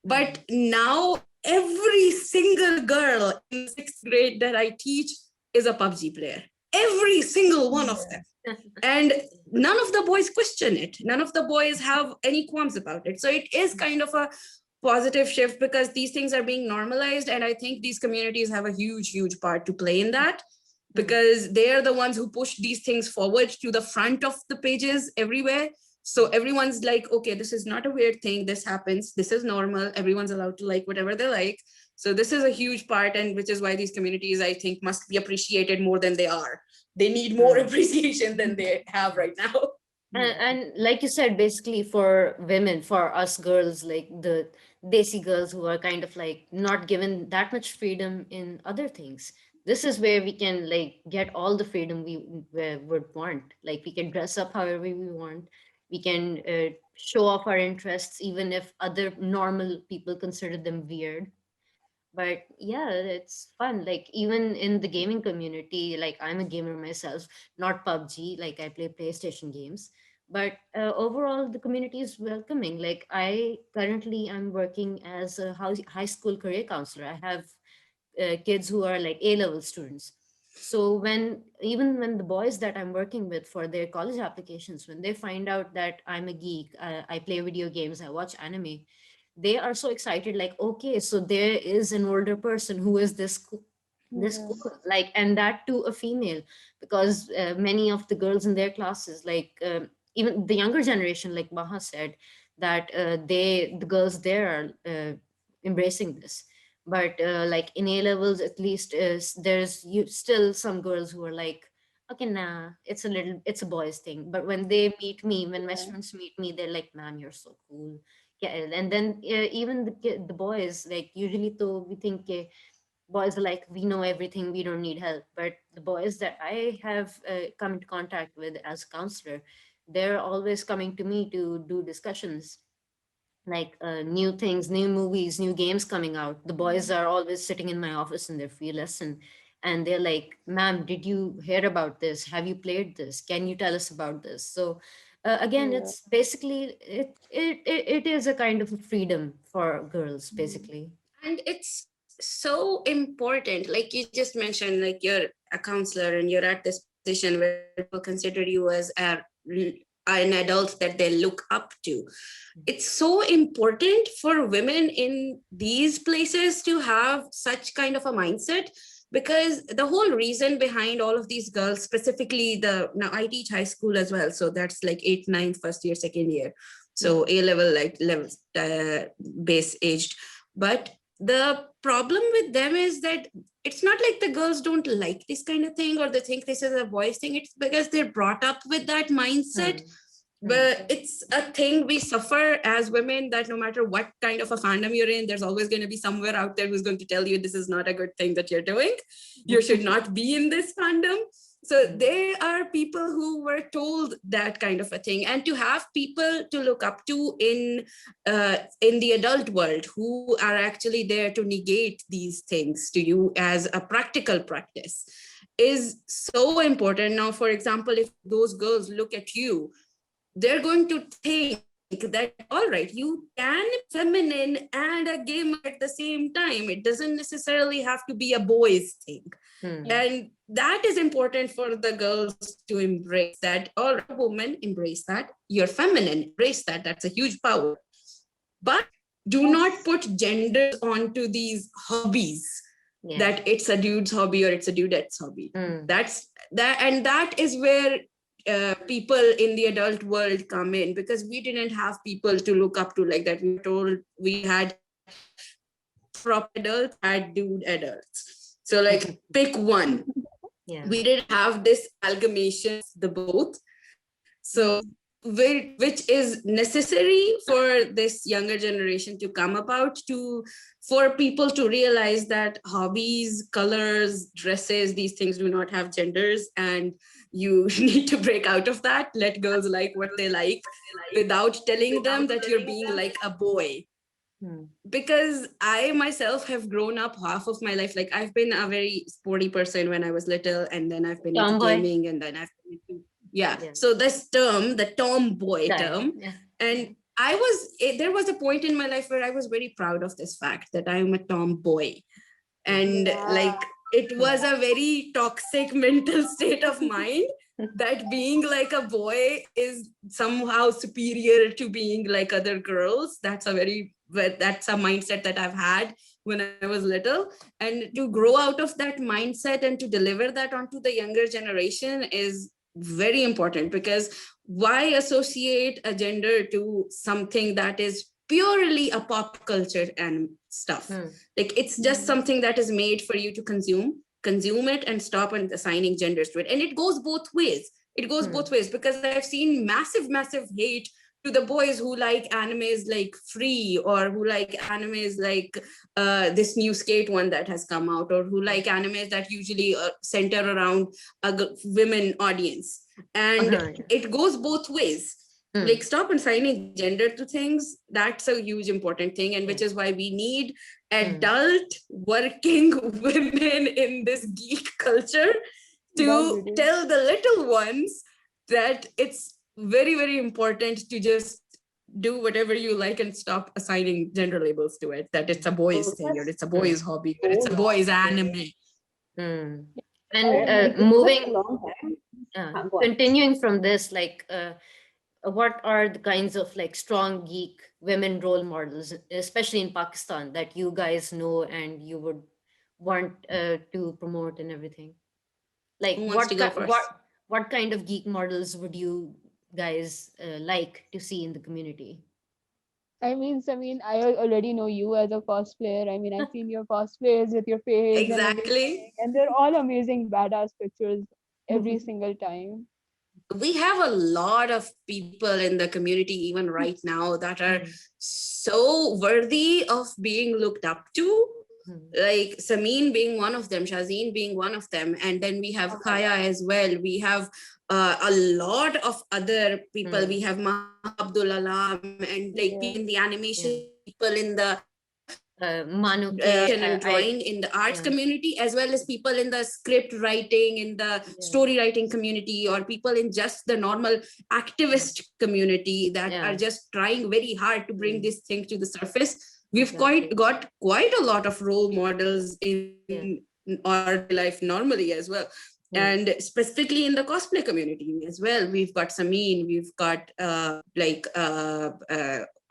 But now every single girl in 6th grade that I teach is a PUBG player. Every single one of them. And none of the boys question it. None of the boys have any qualms about it. So it is kind of a positive shift, because these things are being normalized. And I think these communities have a huge part to play in that, because they're the ones who push these things forward to the front of the pages everywhere. So everyone's like, okay, this is not a weird thing. This happens. This is normal. Everyone's allowed to like whatever they like. So this is a huge part, and which is why these communities, I think, must be appreciated more than they are. They need more appreciation than they have right now. And like you said, basically for women, for us girls, like the desi girls who are kind of like not given that much freedom in other things, this is where we can like get all the freedom we would want. Like we can dress up however we want. We can show off our interests, even if other normal people consider them weird. But yeah, it's fun. Like even in the gaming community, like I'm a gamer myself, not PUBG, like I play PlayStation games. But overall, the community is welcoming. Like I currently am working as a high school career counselor. I have kids who are like A-level students. So when the boys that I'm working with for their college applications, when they find out that I'm a geek, I play video games, I watch anime, they are so excited, like, okay, so there is an older person who is this Yeah. cool, like, and that too a female, because many of the girls in their classes, like even the younger generation, like Maha said, that the girls there are embracing this. But like in A levels, at least there's still some girls who are like, okay, nah, it's a boys thing. But when they meet me, when my Yeah. students meet me, they're like, ma'am, you're so cool. Yeah, and then even the boys, like usually though we think boys are like, we know everything, we don't need help. But the boys that I have come into contact with as a counselor, they're always coming to me to do discussions, like new things, new movies, new games coming out. The boys are always sitting in my office in their free lesson, and they're like, "Ma'am, did you hear about this? Have you played this? Can you tell us about this?" So again, Yeah. it's basically it is a kind of a freedom for girls, basically. And it's so important, like you just mentioned, like you're a counselor and you're at this position where people consider you as an adult that they look up to. It's so important for women in these places to have such kind of a mindset, because the whole reason behind all of these girls, specifically the now I teach high school as well, so that's like 8th, 9th, first year, second year, so A level, like level base aged. But the problem with them is that it's not like the girls don't like this kind of thing or they think this is a boys thing. It's because they're brought up with that mindset. But it's a thing we suffer as women, that no matter what kind of a fandom you're in, there's always going to be somewhere out there who's going to tell you this is not a good thing that you're doing. You should not be in this fandom. So they are people who were told that kind of a thing, and to have people to look up to in the adult world who are actually there to negate these things to you as a practical practice is so important. Now, for example, if those girls look at you, they're going to think that, all right, you can be feminine and a gamer at the same time. It doesn't necessarily have to be a boys thing. And that is important for the girls to embrace that. All right, women, embrace that. You're feminine, embrace that. That's a huge power. But do not put genders onto these hobbies. That it's a dude's hobby or it's a dudette's hobby. That's that, and that is where people in the adult world come in, because we didn't have people to look up to like that. We were told we had prop adults, had dude adults. So like pick one. We didn't have this amalgamation of the both. So which is necessary for this younger generation to come about, to for people to realize that hobbies, colors, dresses, these things do not have genders, and you need to break out of that. Let girls like what they like without telling them that you're being like a boy. Because I myself have grown up half of my life, like I've been a very sporty person when I was little, and then I've been into gaming, and then I've been into, so this term, the tomboy term, and there was a point in my life where I was very proud of this fact that I'm a tomboy. And like it was a very toxic mental state of mind that being like a boy is somehow superior to being like other girls. That's a mindset that I've had when I was little. And to grow out of that mindset and to deliver that onto the younger generation is very important, because why associate a gender to something that is purely a pop culture and stuff? Like it's just something that is made for you to consume it and stop and assigning genders to it. And it goes both ways. Because I've seen massive hate to the boys who like animes like Free, or who like animes like this new skate one that has come out, or who like animes that usually center around a women audience. And it goes both ways. Like stop assigning gender to things. That's a huge important thing, and which is why we need adult working women in this geek culture to tell the little ones that it's very important to just do whatever you like and stop assigning gender labels to it, that it's a boys thing, or it's a boys hobby, or it's a boys anime. And moving continuing from this, like what are the kinds of like strong geek women role models, especially in Pakistan, that you guys know and you would want to promote and everything? Like Who wants to go first? what kind of geek models would you guys like to see in the community? I mean, Sabeen, I already know you as a cosplayer. I mean, I've seen your cosplays with your face and everything, Exactly. and they're all amazing, badass pictures every single time. We have a lot of people in the community even right now that are so worthy of being looked up to. like Sabeen being one of them, Shahzeen being one of them, and then we have Kaya as well. We have a lot of other people. We have Maha Abdul Alam and like Yeah. in the animation, people in the Manuke, and drawing in the arts community, as well as people in the script writing, in the story writing community, or people in just the normal activist community that are just trying very hard to bring this thing to the surface. We've got quite a lot of role models in our daily life normally as well. And specifically in the cosplay community as well, we've got Sabeen, we've got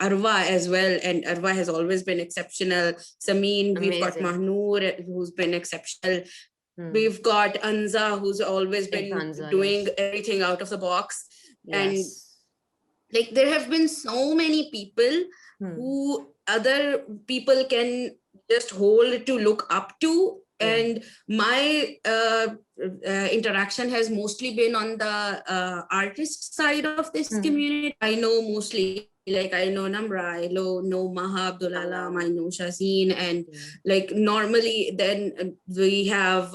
Arwa as well, and Arwa has always been exceptional. Sabeen, we've got Mahnoor, who's been exceptional. We've got Anza, who's always been doing everything out of the box. And like there have been so many people who other people can just hold to look up to. And my interaction has mostly been on the artist side of this community. I know mostly, like I know Namra, I know Maha Abdul Alam, I know Shahzeen, and like normally then we have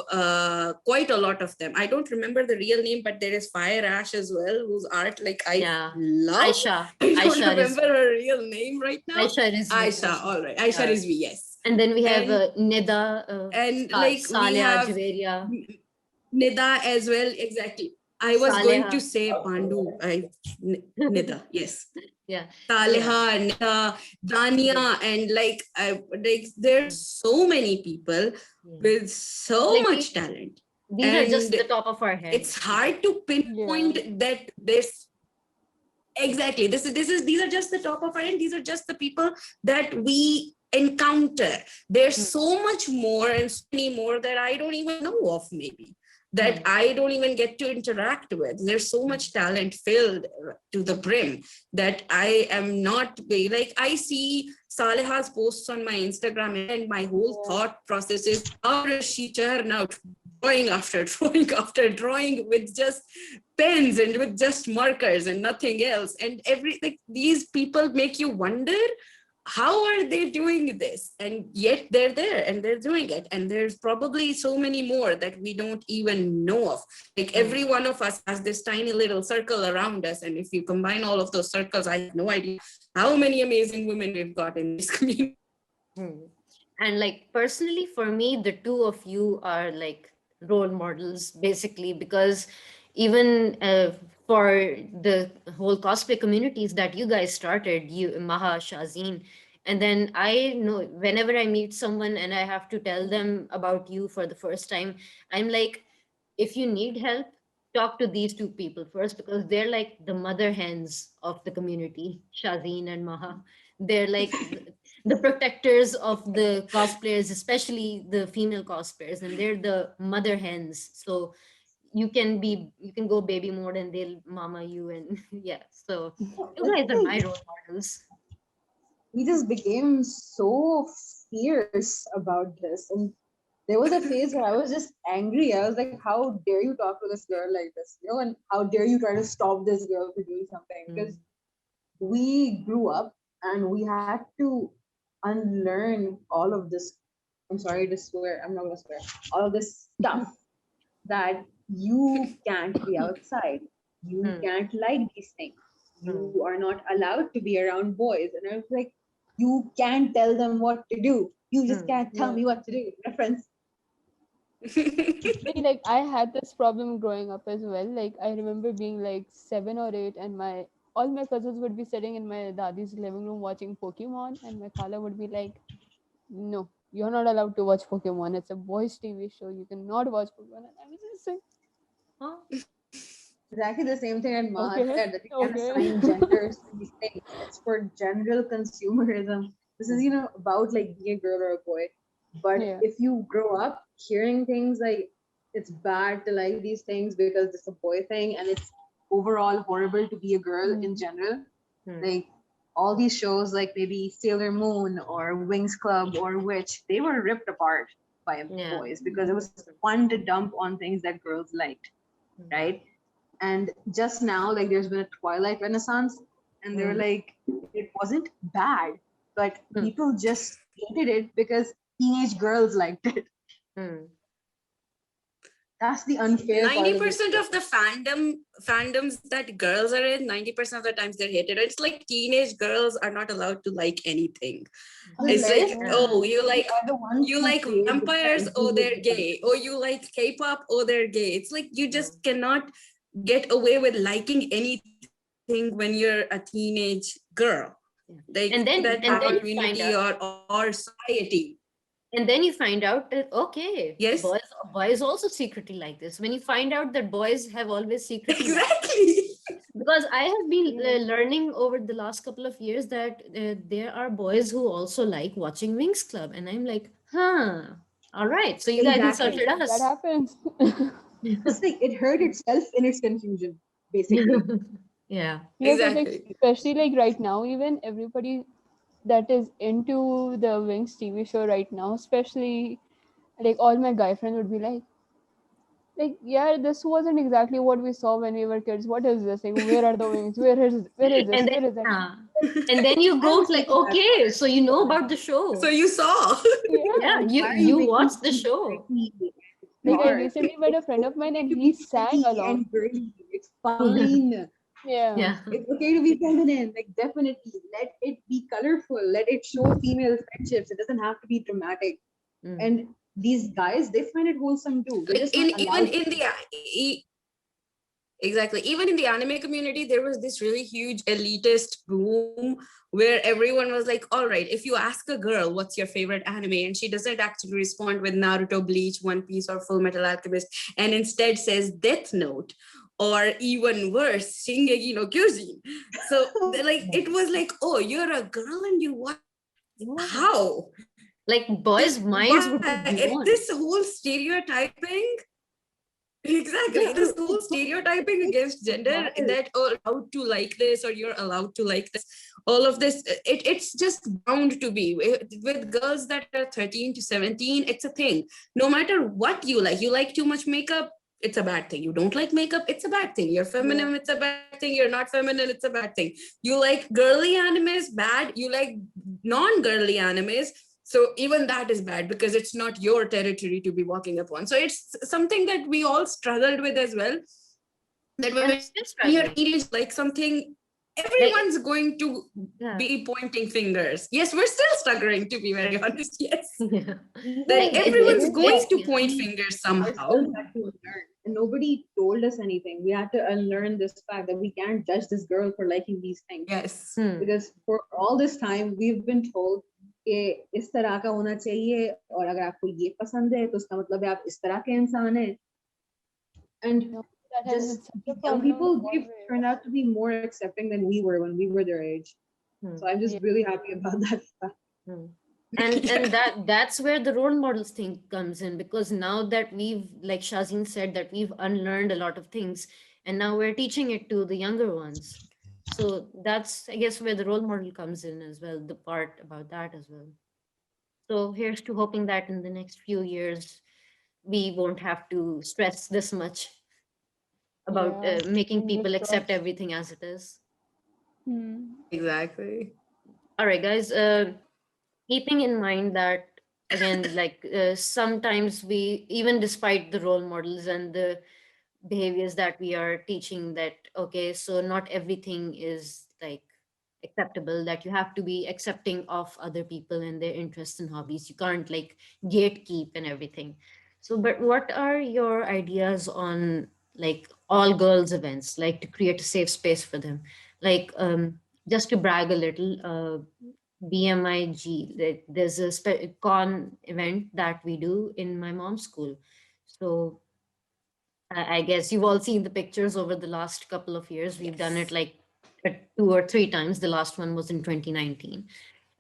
quite a lot of them. I don't remember the real name, but there is Fire Ash as well, whose art like I love. Aisha. I don't Aisha remember her real name right now. Aisha Rizvi. Aisha, all right. Aisha Rizvi, yes. And then we have Nida, and like we Saleha have Javeria. Nida as well, exactly. I was going to say Pandu. Nida, yes. Saleha, Nida, Dania, and like there's so many people with so much talent. These are just the top of our head. It's hard to pinpoint that this. Exactly. These are just the top of our head. These are just the people that we encounter. There's so much more and so many more that I don't even know of, maybe that I don't even get to interact with. There's so much talent filled to the brim that I am not like, I see Saleha's posts on my Instagram and my whole thought process is how does she churn out drawing after drawing after drawing with just pens and with just markers and nothing else. And everything, these people make you wonder, how are they doing this? And yet they're there and they're doing it. And there's probably so many more that we don't even know of. Like every one of us has this tiny little circle around us. And if you combine all of those circles, I have no idea how many amazing women we've got in this community. And like personally for me, the two of you are like role models basically, because even for the whole cosplay communities that you guys started, you, Maha, Shahzeen, and then I know whenever I meet someone and I have to tell them about you for the first time, I'm like, if you need help, talk to these two people first, because they're like the mother hens of the community, Shahzeen and Maha. They're like the protectors of the cosplayers, especially the female cosplayers, and they're the mother hens. So you can go baby mode and they'll mama you, and so you guys are my role models. We just became so fierce about this, and there was a phase where I was just angry. I was like, how dare you talk to this girl like this, and how dare you try to stop this girl from doing something? Because we grew up and we had to unlearn all of this. I'm sorry to swear, I'm not gonna swear. All of this stuff that you can't be outside, you can't like these things, you are not allowed to be around boys. And I was like, you can't tell them what to do, you just can't tell me what to do. Reference. Like I had this problem growing up as well. Like I remember being like 7 or 8 and all my cousins would be sitting in my dadi's living room watching Pokemon, and my khala would be like, no, you're not allowed to watch Pokemon, it's a boys TV show, you cannot watch Pokemon. And I was just like, huh? Exactly the same thing at Maha said, that you can't Okay. assign genders to these things. It's for general consumerism. This is, about like being a girl or a boy. But if you grow up hearing things like it's bad to like these things because it's a boy thing, and it's overall horrible to be a girl in general, like all these shows like maybe Sailor Moon or Wings Club or Witch, they were ripped apart by boys because it was fun to dump on things that girls liked, right? And just now, like there's been a Twilight renaissance, and they're like, it wasn't bad, but people just hated it because teenage girls liked it. Hmm. That's the unfair part of it. 90% of the fandoms that girls are in, 90% of the times they're hated. It's like teenage girls are not allowed to like anything. It's Unless like, oh, Unless you they like are the ones you who like create the vampires, characters oh with they're the gay. Or you like K-pop, oh they're gay. It's like you Hmm. just cannot get away with liking anything when you're a teenage girl. Yeah. Like And that then our you find community out, or society. and then you find out that okay, Yes, boys also secretly like this. When you find out that boys have always secretly liked, exactly. because I have been Yeah. learning over the last couple of years that there are boys who also like watching Wings Club, and I'm like, huh, all right, so you guys Exactly. insulted that us. happens. It's like it heard itself in its confusion, basically. Yeah. Yeah, because like Exactly. especially like right now, even everybody that is into the Wings TV show right now, especially like all my guy friends would be like, yeah, this wasn't exactly what we saw when we were kids. What is this? Like, where are the wings? Where is this? And then Where is that? yeah. And then you I go was like, thinking that. okay, so you know about the So show. you saw. Yeah, Yeah. you Why are you you making watched the it show. pretty and Like I smart? recently Like met a it's friend of mine okay and to he be sang pretty along. and girly. It's fine. Yeah. Yeah. It's okay to be feminine. Like definitely, let it be colorful. Let it show female friendships. It doesn't have to be dramatic. Mm. And these guys, they find it wholesome too. They're Like just not in even allowed in to. the exactly, even in the anime community there was this really huge elitist boom where everyone was like, all right, if you ask a girl what's your favorite anime and she doesn't actually respond with Naruto, Bleach, One Piece, or Full Metal Alchemist, and instead says Death Note, or even worse, Shingeki no Kyojin. So like it was like, oh, you're a girl and you watch Yeah. how Like this boys' minds would be why blown. this whole stereotyping. Exactly. Yeah. This whole stereotyping against gender Why? that oh, allowed to like this or you're allowed to like this, all of this, it's just bound to be. With girls that are 13 to 17, it's a thing. No matter what you like too much makeup, it's a bad thing. You don't like makeup, it's a bad thing. You're Yeah. feminine, it's a bad thing. You're not feminine, it's a bad thing. You like girly animes, bad. You like non-girly animes, so even that is bad because it's not your territory to be walking upon. So it's something that we all struggled with as well, that And when I'm you're still teenage struggling. like something, Like, everyone's going to yeah. be pointing fingers. Yes, we're still struggling, to be very honest. Yes, Yeah. that Even Like everyone's going it's to yeah. point we fingers somehow. ourselves had to unlearn. And nobody told us anything. We had to unlearn this fact that we can't judge this girl for liking these things. Yes, Hmm. Because for all this time, we've been told कि इस तरह का होना चाहिए और अगर आपको ये पसंद है तो उसका मतलब है आप इस तरह के इंसान हैं. And No, that has been just such a these young problem people, they've turned always. out to be more accepting than we were when we were their age. Hmm. So I'm just Yeah. really happy about that fact. Hmm. And yeah, that's where the role models thing comes in, because now that we've, like Shahzeen said, that we've unlearned a lot of things and now we're teaching it to the younger ones. So that's, I guess, where the role model comes in as well, the part about that as well. So here's to hoping that in the next few years we won't have to stress this much about Yeah. making Fingers people accept crossed. everything as it is. Hmm. exactly. All right, guys. Keeping in mind that, again, like sometimes we, even despite the role models and the behaviors that we are teaching, that okay, so not everything is like acceptable, that you have to be accepting of other people and their interests and hobbies. You can't like gatekeep and everything. So but what are your ideas on like all girls events, like to create a safe space for them, like just to brag a little, BMIG, there's a con event that we do in my mom's school. So I guess you've all seen the pictures over the last couple of years. We've done it Yes. like two or three times. The last one was in 2019.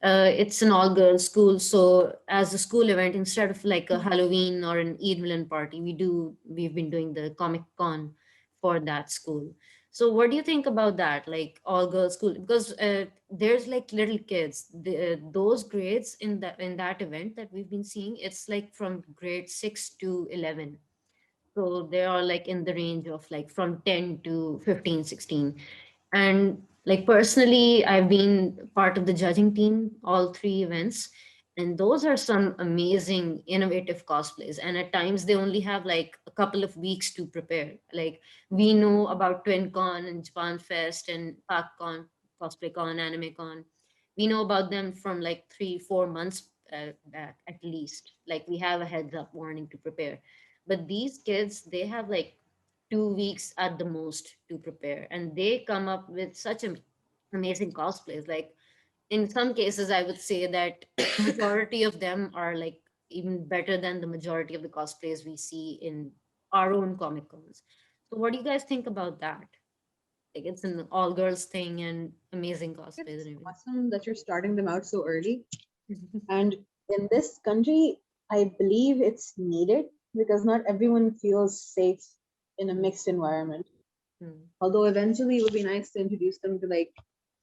It's an all girls school. So as a school event, instead of like a Halloween or an Eid Milan party, we've been doing the Comic Con for that school. So what do you think about that? Like all girls school, because there's like little kids, those grades in that event that we've been seeing, it's like from grade 6 to 11. So they are like in the range of like from 10 to 15, 16. And like personally, I've been part of the judging team all three events. And those are some amazing innovative cosplays, and at times they only have like a couple of weeks to prepare. Like we know about TwinCon and Japan Fest and PacCon, CosplayCon, AnimeCon. We know about them from like 3-4 months back at least. Like we have a heads up warning to prepare. But these kids, they have like 2 weeks at the most to prepare, and they come up with such amazing cosplays. Like in some cases, I would say that majority of them are like even better than the majority of the cosplays we see in our own comic cons. So what do you guys think about that? Like it's an all girls thing and amazing cosplays It's and everything. awesome that you're starting them out so early. And in this country, I believe it's needed because not everyone feels safe in a mixed environment. Hmm. Although eventually it would be nice to introduce them to like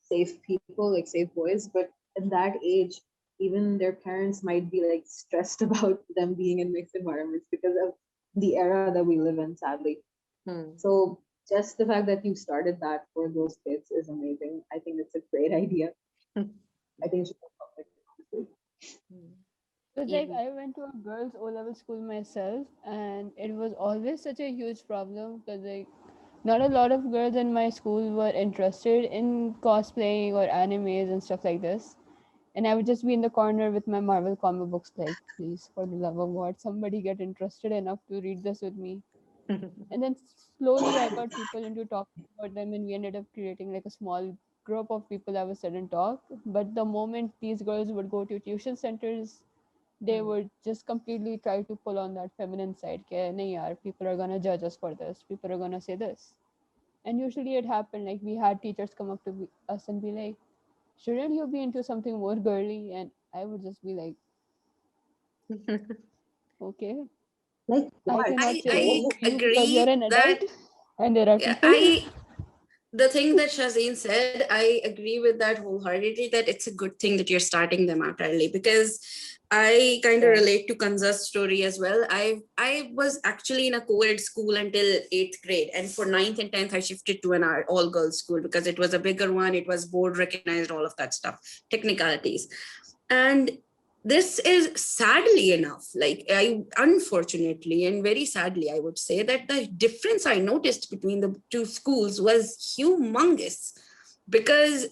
safe people, like safe boys, but in that age, even their parents might be like stressed about them being in mixed environments because of the era that we live in, sadly. Hmm. So just the fact that you started that for those kids is amazing. I think it's a great idea. I think it should be public, honestly. Hmm. Because like Yeah. I went to a girls' O-level school myself, and it was always such a huge problem because like not a lot of girls in my school were interested in cosplaying or animes and stuff like this. And I would just be in the corner with my Marvel comic books, like, please, for the love of God, somebody get interested enough to read this with me. And then slowly I got people into talking about them, and we ended up creating like a small group of people that would sit and talk. But the moment these girls would go to tuition centers, they Hmm. would just completely try to pull on that feminine side. Ke, nahi yaar, people are gonna judge us for this. People are gonna say this. And usually it happened like we had teachers come up to us and be like, shouldn't you be into something more girly? And I would just be like, okay, Like I what? cannot say I anything So to you because you're agree an that, adult and there are yeah, people. the thing that Shahzeen said, I agree with that wholeheartedly, that it's a good thing that you're starting them out early, because I kind of Yeah. relate to Kanza's story as well. I was actually in a co-ed school until 8th grade, and for ninth and 10th, I shifted to an all girls school because it was a bigger one. It was board recognized, all of that stuff, technicalities. And this is sadly enough, like I unfortunately and very sadly, I would say that the difference I noticed between the two schools was humongous, because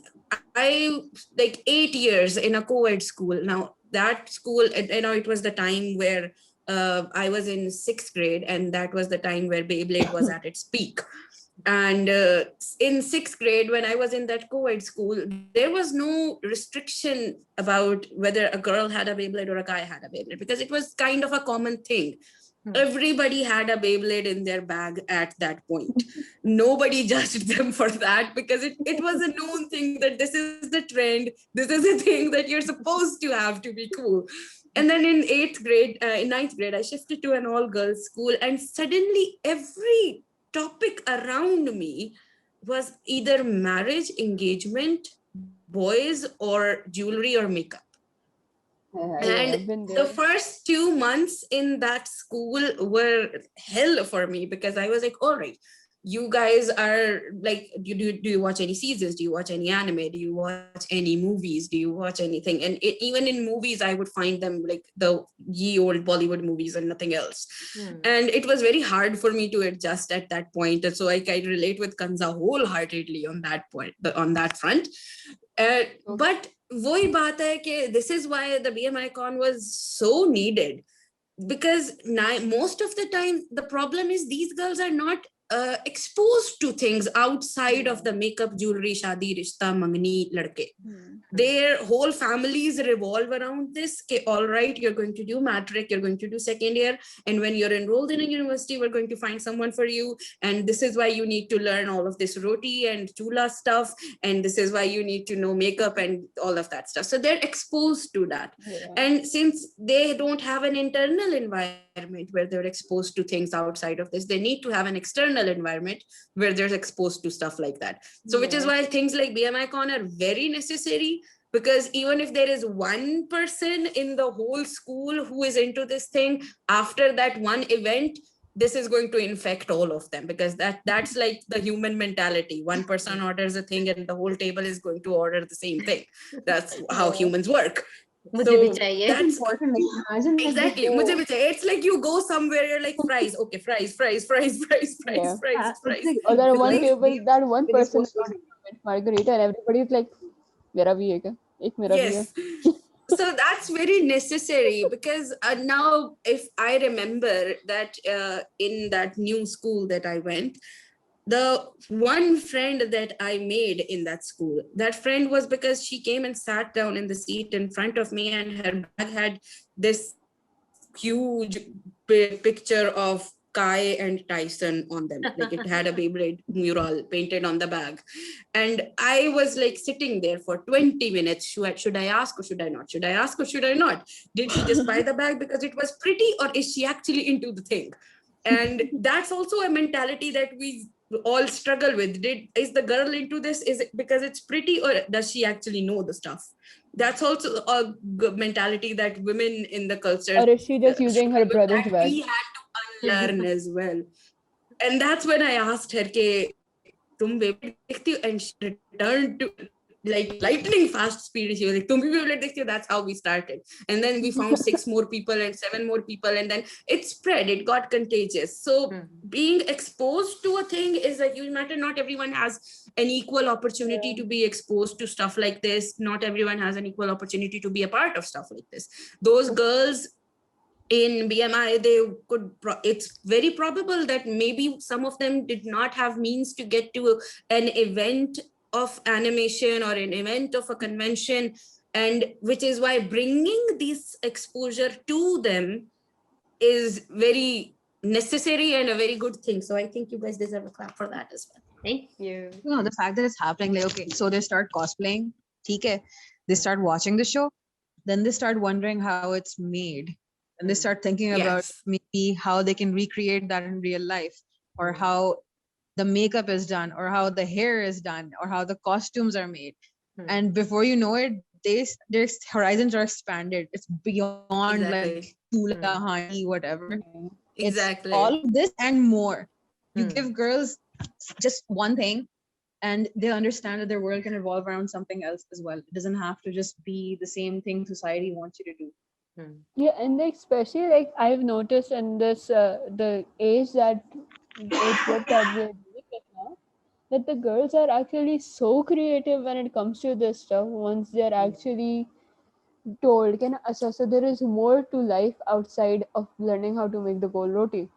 I, like, 8 years in a co-ed school. Now that school, it was the time where I was in 6th grade, and that was the time where Beyblade was at its peak. And in 6th grade, when I was in that co-ed school, there was no restriction about whether a girl had a Beyblade or a guy had a Beyblade, because it was kind of a common thing. Hmm. Everybody had a Beyblade in their bag at that point. Nobody judged them for that, because it was a known thing that this is the trend, this is a thing that you're supposed to have to be cool. And then in 8th grade, in 9th grade, I shifted to an all girls school, and suddenly every topic around me was either marriage, engagement, boys, or jewelry or makeup. I Yeah, And I've been the there. first 2 months in that school were hell for me, because I was like, all right, you guys are like, do you watch any seasons? Do you watch any anime? Do you watch any movies? Do you watch anything? And even in movies, I would find them like the ye old Bollywood movies and nothing else. Hmm. And it was very hard for me to adjust at that point. And so I can relate with Kanza wholeheartedly on that point, on that front. Okay. But वही बात है कि this is why the BMI con was so needed, because most of the time the problem is these girls are not exposed to things outside Yeah. of the makeup, jewelry, shadi, rishta, mangni, ladke. Hmm. Their whole families revolve around this. Okay, all right, you're going to do matric, you're going to do second year, and when you're enrolled in a university, we're going to find someone for you, and this is why you need to learn all of this roti and chula stuff, and this is why you need to know makeup and all of that stuff. So they're exposed to that. Yeah. And since they don't have an internal environment where they're exposed to things outside of this, they need to have an external environment where they're exposed to stuff like that. So which is Yeah. why things like BMI con are very necessary, because even if there is one person in the whole school who is into this thing, after that one event, this is going to infect all of them, because that's like the human mentality. One person orders a thing and the whole table is going to order the same thing. That's how Yeah. humans work. मुझे भी So चाहिए. It's that's important. Like, imagine if they exactly. go. मुझे भी चाहिए. It's like you go somewhere, you're like fries. Okay, fries, fries, fries, fries, Yeah. fries, fries, It's fries. like Or that one Like table, that one when you're person is supposed to. ordering a margarita, and everybody's like, "मेरा भी है क्या? एक मेरा भी है." yes. So that's very necessary because now if I remember that in that new school that I went, the one friend that I made in that school, that friend was because she came and sat down in the seat in front of me, and her bag had this huge picture of Kai and Tyson on them. Like it had a Beyblade mural painted on the bag. And I was like sitting there for 20 minutes. Should I ask or should I not? Should I ask or should I not? Did she just buy the bag because it was pretty, or is she actually into the thing? And that's also a mentality that we all struggle with. Is the girl into this? Is it because it's pretty, or does she actually know the stuff? That's also a mentality that women in the culture Or is she just using her struggle with, brother's that bag? we had to unlearn as well. And that's when I asked her, "Ke, tum Beyblade dekhti ho?" And she returned to like lightning fast speed. She was like, "Tum bhi Beyblade dekhti ho?" That's how we started. And then we found 6 more people and 7 more people, and then it spread. It got contagious. So being exposed to a thing is a huge matter. Not everyone has an equal opportunity to be exposed to stuff like this. Not everyone has an equal opportunity to be a part of stuff like this. Those girls in BMI, they could, it's very probable that maybe some of them did not have means to get to an event of animation or an event of a convention, and which is why bringing this exposure to them is very necessary and a very good thing. So I think you guys deserve a clap for that as well. Thank you. The fact that it's happening, like, okay, so they start cosplaying, theek hai, they start watching the show, then they start wondering how it's made, and they start thinking about Yes. maybe how they can recreate that in real life, or how the makeup is done, or how the hair is done, or how the costumes are made. And before you know it, their horizons are expanded. It's beyond like Exactly. Tula, Hani, whatever. It's Exactly. all of this and more. You give girls just one thing, and they understand that their world can evolve around something else as well. It doesn't have to just be the same thing society wants you to do. Yeah, and like especially like I've noticed in this the age group that we're dealing with now, that the girls are actually so creative when it comes to this stuff once they're actually told. So there is more to life outside of learning how to make the gold roti.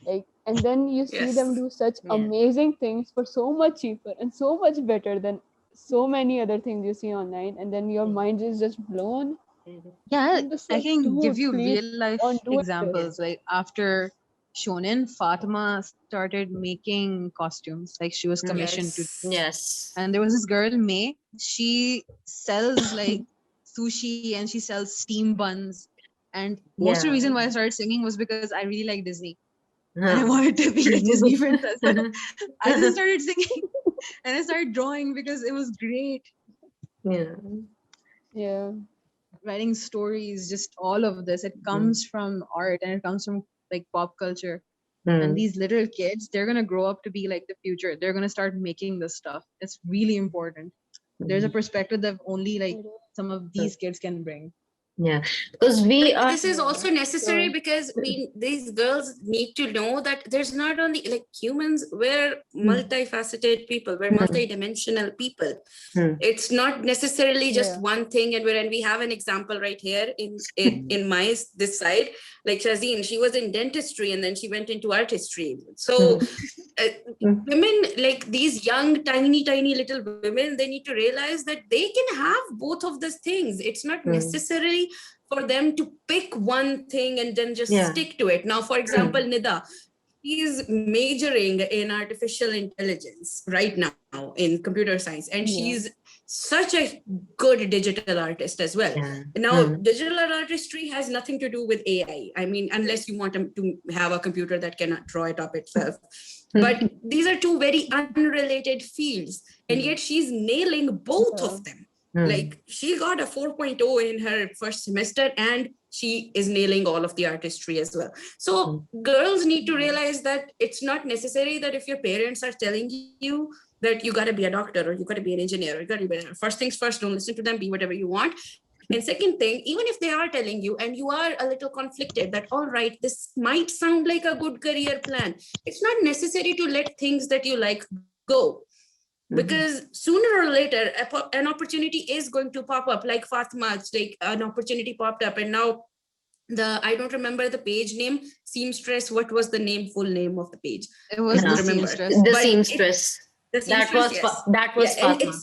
Like, and then you see them Yes. do such Yeah. amazing things for so much cheaper and so much better than so many other things you see online, and then your mind is just blown. Yeah, I'm just I like, can give dude, you please real life don't do it. examples. Like after Shonen, Fatima started making costumes. Like she was commissioned to, Yes. Yes. and there was this girl, May. She sells like sushi and she sells steam buns. And most of the reason why I started singing was because I really like Disney and I wanted to be a Disney princess. So I just started singing and I started drawing because it was great. Yeah. Yeah. Writing stories, just all of this, it comes from art and it comes from like pop culture. And these little kids, they're going to grow up to be like the future. They're going to start making this stuff. It's really important. There's a perspective that only like some of these kids can bring. Yeah. Because we But are. this is also necessary So because these girls need to know that there's not only like humans, we're multifaceted people, we're multidimensional people. It's not necessarily just yeah. one thing. And when we have an example right here in my this side, like Shahzeen, she was in dentistry and then she went into artistry. So women, like these young tiny little women, they need to realize that they can have both of these things. It's not necessary for them to pick one thing and then just stick to it. Now, for example, Nida, she is majoring in artificial intelligence right now in computer science, and she's such a good digital artist as well. Now, digital artistry has nothing to do with AI. I mean, unless you want to have a computer that cannot draw it up itself. But these are two very unrelated fields, and yet she's nailing both of them. Like she got a 4.0 in her first semester and she is nailing all of the artistry as well. So girls need to realize that it's not necessary that if your parents are telling you that you got to be a doctor or you got to be an engineer or you got to be first things first, don't listen to them, be whatever you want. And second thing, even if they are telling you and you are a little conflicted that, all right, this might sound like a good career plan, it's not necessary to let things that you like go. Because sooner or later, an opportunity is going to pop up, like Fatima, like an opportunity popped up, and now I don't remember the page name, seamstress. What was the full name of the page? It was I the don't remember. seamstress. The But seamstress. the seamstress, yes. That was Yeah, and Fatma.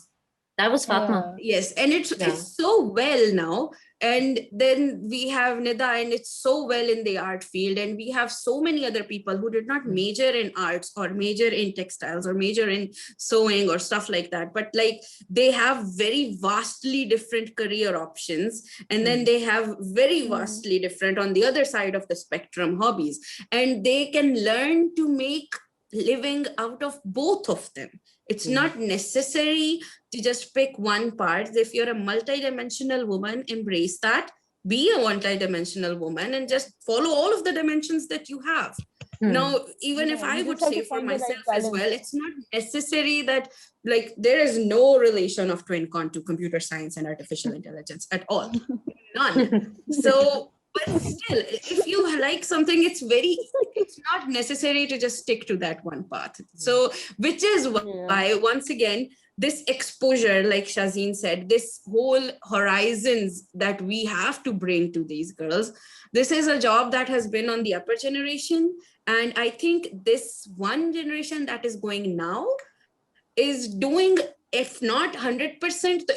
That was Fatma. Yeah. yes, and it's so well now. And then we have Nida, and it's so well in the art field. And we have so many other people who did not major in arts or major in textiles or major in sewing or stuff like that. But like they have very vastly different career options. And then they have very vastly different on the other side of the spectrum hobbies. And they can learn to make living out of both of them. It's not necessary to just pick one part. If you're a multidimensional woman, embrace that. Be a multidimensional woman and just follow all of the dimensions that you have. Now, even if Yeah, I you would just have say to for find the right myself as well, balance. it's not necessary that like there is no relation of TwinCon to computer science and artificial intelligence at all. None. So, but still, if you like something, it's not necessary to just stick to that one path. So, which is why, once again, this exposure, like Shahzeen said, this whole horizons that we have to bring to these girls, this is a job that has been on the upper generation. And I think this one generation that is going now is doing, if not 100%,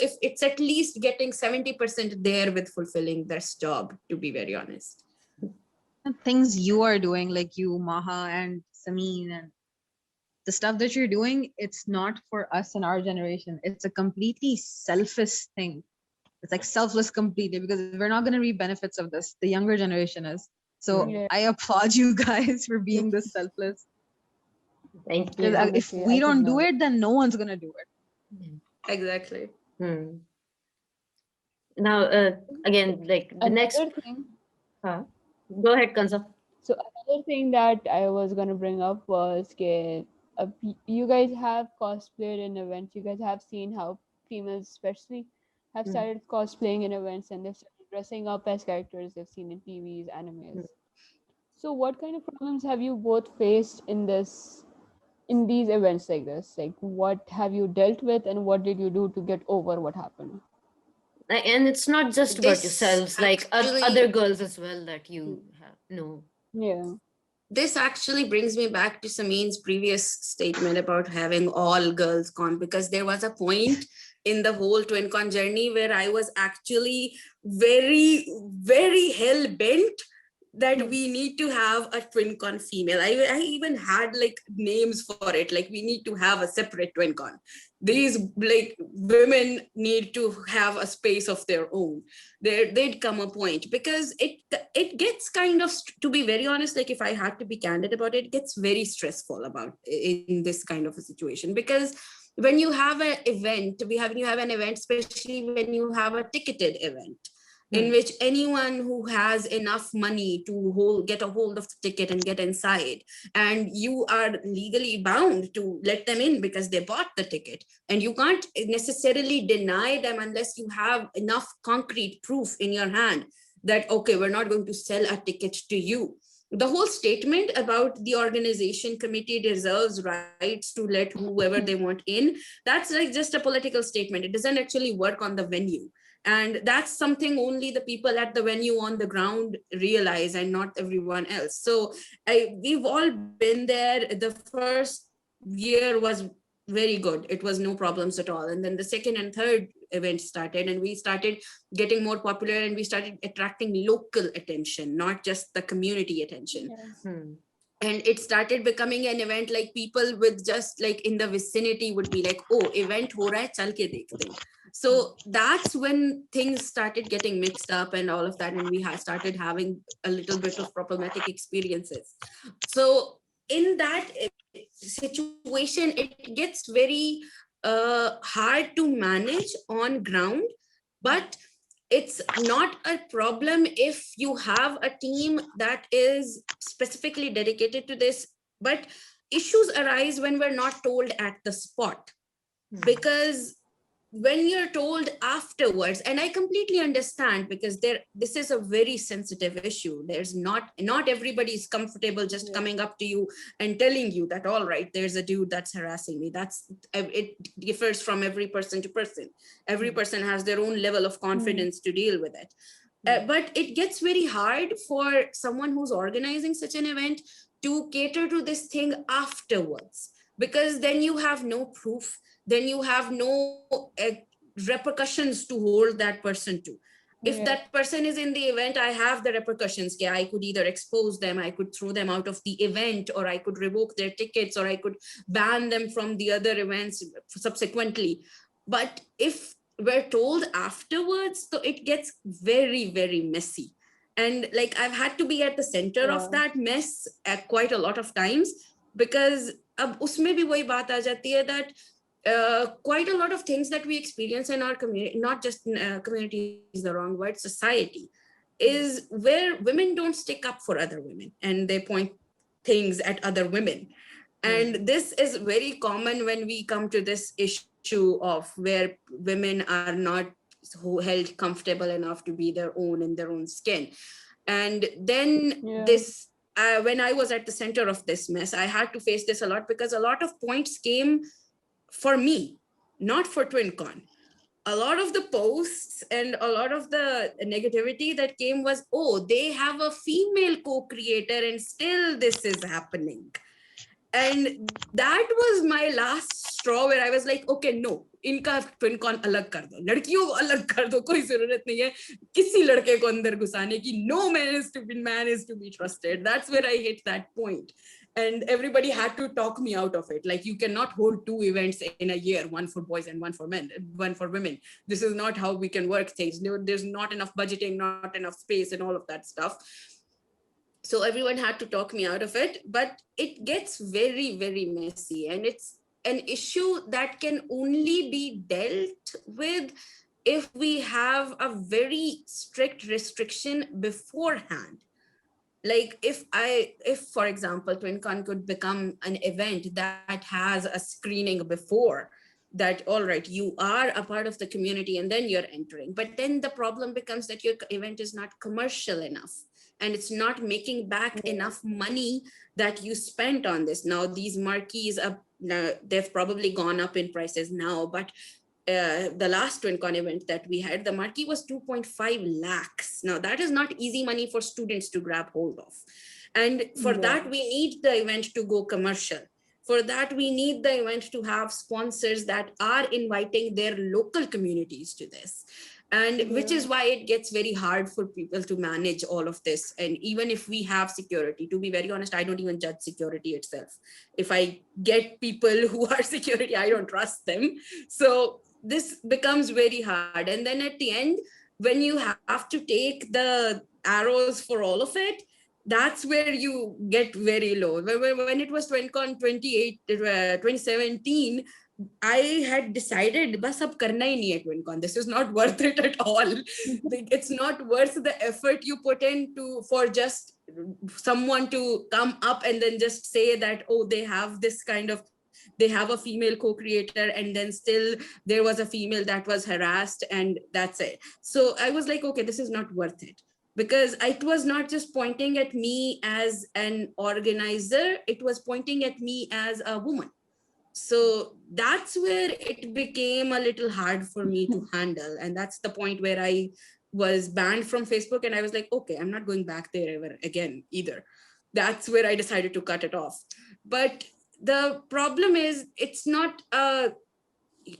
if it's at least getting 70% there with fulfilling this job, to be very honest. The things you are doing, like you, Maha, and Sabeen, and the stuff that you're doing, it's not for us in our generation. It's a completely selfish thing. It's like selfless completely, because we're not going to reap benefits of this. The younger generation is. So Yeah. I applaud you guys for being this selfless. Thank Because you. if Honestly, we I could don't do not. it, then no one's going to do it. Exactly. Now, again, like the next. Another thing. Go ahead, Kanza. So another thing that I was gonna bring up was that you guys have cosplayed in events. You guys have seen how females, especially, have started cosplaying in events, and they've started dressing up as characters they've seen in TVs, animes. So, what kind of problems have you both faced in these events like this? Like, what have you dealt with, and what did you do to get over what happened? And it's not just about This yourselves, like actually, other girls as well that you have. No. Yeah. this actually brings me back to Sameen's previous statement about having all girls con, because there was a point in the whole TwinCon journey where I was actually very, very hell bent that we need to have a TwinCon female. I even had like names for it, like we need to have a separate TwinCon. These like women need to have a space of their own. They'd come a point, because it gets kind of, to be very honest, like if I had to be candid about it, it gets very stressful about in this kind of a situation. Because when you have an event, you have an event, especially when you have a ticketed event, in which anyone who has enough money to get a hold of the ticket and get inside, and you are legally bound to let them in because they bought the ticket, and you can't necessarily deny them unless you have enough concrete proof in your hand that, okay, we're not going to sell a ticket to you. The whole statement about the organization committee deserves rights to let whoever they want in, that's like just a political statement. It doesn't actually work on the venue. And that's something only the people at the venue on the ground realize, and not everyone else. So we've all been there. The first year was very good. It was no problems at all. And then the second and third event started, and we started getting more popular, and we started attracting local attention, not just the community attention. And it started becoming an event, like people with just like in the vicinity would be like, oh, event ho raha hai, chal ke dekhte hain. So that's when things started getting mixed up and all of that, and we started having a little bit of problematic experiences. So in that situation, it gets very hard to manage on ground, but it's not a problem if you have a team that is specifically dedicated to this. But issues arise when we're not told at the spot, because when you're told afterwards, and I completely understand, because this is a very sensitive issue. There's not everybody is comfortable just coming up to you and telling you that, all right, there's a dude that's harassing me. It differs from every person to person. Every person has their own level of confidence to deal with it. But it gets very hard for someone who's organizing such an event to cater to this thing afterwards, because then you have no proof, then you have no repercussions to hold that person to. If that person is in the event, I have the repercussions. Yeah, I could either expose them, I could throw them out of the event, or I could revoke their tickets, or I could ban them from the other events subsequently. But if we're told afterwards, so it gets very, very messy. And like, I've had to be at the center of that mess quite a lot of times, because ab usme bhi wahi baat aa jati hai that quite a lot of things that we experience in our community, not just community is the wrong word, society, is where women don't stick up for other women and they point things at other women. And this is very common when we come to this issue of where women are not held comfortable enough to be their own in their own skin. And then this, when I was at the center of this mess, I had to face this a lot, because a lot of points came for me, not for TwinCon. A lot of the posts and a lot of the negativity that came was, oh, they have a female co-creator and still this is happening. And that was my last straw, where I was like, okay, no, इनका TwinCon अलग कर दो, लड़कियों को अलग कर दो, कोई जरूरत नहीं है किसी लड़के को अंदर घुसाने की. No man is to be trusted. That's where I hit that point. And everybody had to talk me out of it. Like, you cannot hold 2 events in a year, one for boys and one for men, one for women. This is not how we can work things. There's not enough budgeting, not enough space, and all of that stuff. So everyone had to talk me out of it. But it gets very, very messy. And it's an issue that can only be dealt with if we have a very strict restriction beforehand. Like, if for example TwinCon could become an event that has a screening before, that all right, you are a part of the community and then you're entering, but then the problem becomes that your event is not commercial enough and it's not making back enough money that you spent on this. Now these marquees, they've probably gone up in prices now, but the last TwinCon event that we had, the marquee was 2.5 lakhs. Now that is not easy money for students to grab hold of. And for that, we need the event to go commercial. For that, we need the event to have sponsors that are inviting their local communities to this. And which is why it gets very hard for people to manage all of this. And even if we have security, to be very honest, I don't even judge security itself. If I get people who are security, I don't trust them. So this becomes very hard. And then at the end, when you have to take the arrows for all of it, that's where you get very low. When it was TwinCon 2017, I had decided, bas ab karna hi nahi hai TwinCon. This is not worth it at all. It's not worth the effort you put in for just someone to come up and then just say that, oh, they have this kind of, they have a female co-creator, and then still there was a female that was harassed, and that's it. So I was like, okay, this is not worth it. Because it was not just pointing at me as an organizer, it was pointing at me as a woman. So that's where it became a little hard for me to handle. And that's the point where I was banned from Facebook, and I was like, okay, I'm not going back there ever again either. That's where I decided to cut it off. But the problem is, it's not a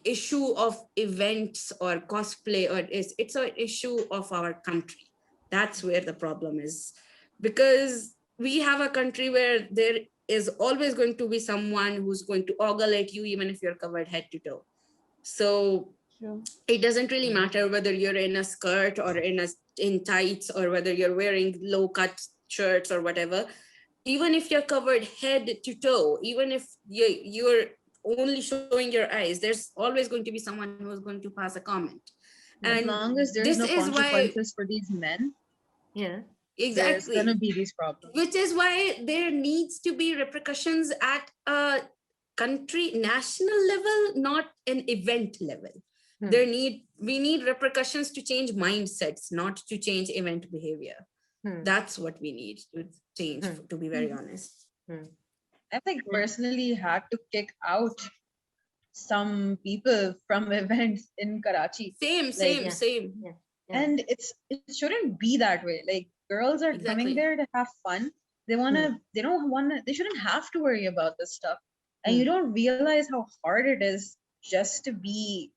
issue of events or cosplay, or it's an issue of our country. That's where the problem is, because we have a country where there is always going to be someone who's going to ogle at you, even if you're covered head to toe. So it doesn't really matter whether you're in a skirt or in tights, or whether you're wearing low cut shirts or whatever. Even if you're covered head to toe, even if you're only showing your eyes, there's always going to be someone who's going to pass a comment. And as long as there's this no is why, consequences for these men, exactly, there's gonna be these problems. which is why there needs to be repercussions at a country national level, not an event level. We need repercussions to change mindsets, not to change event behavior. That's what we need to change, to be very honest. I think personally had to kick out some people from events in Karachi. Same. Yeah. And it shouldn't be that way. Like girls are coming there to have fun. They shouldn't have to worry about this stuff. And you don't realize how hard it is just to be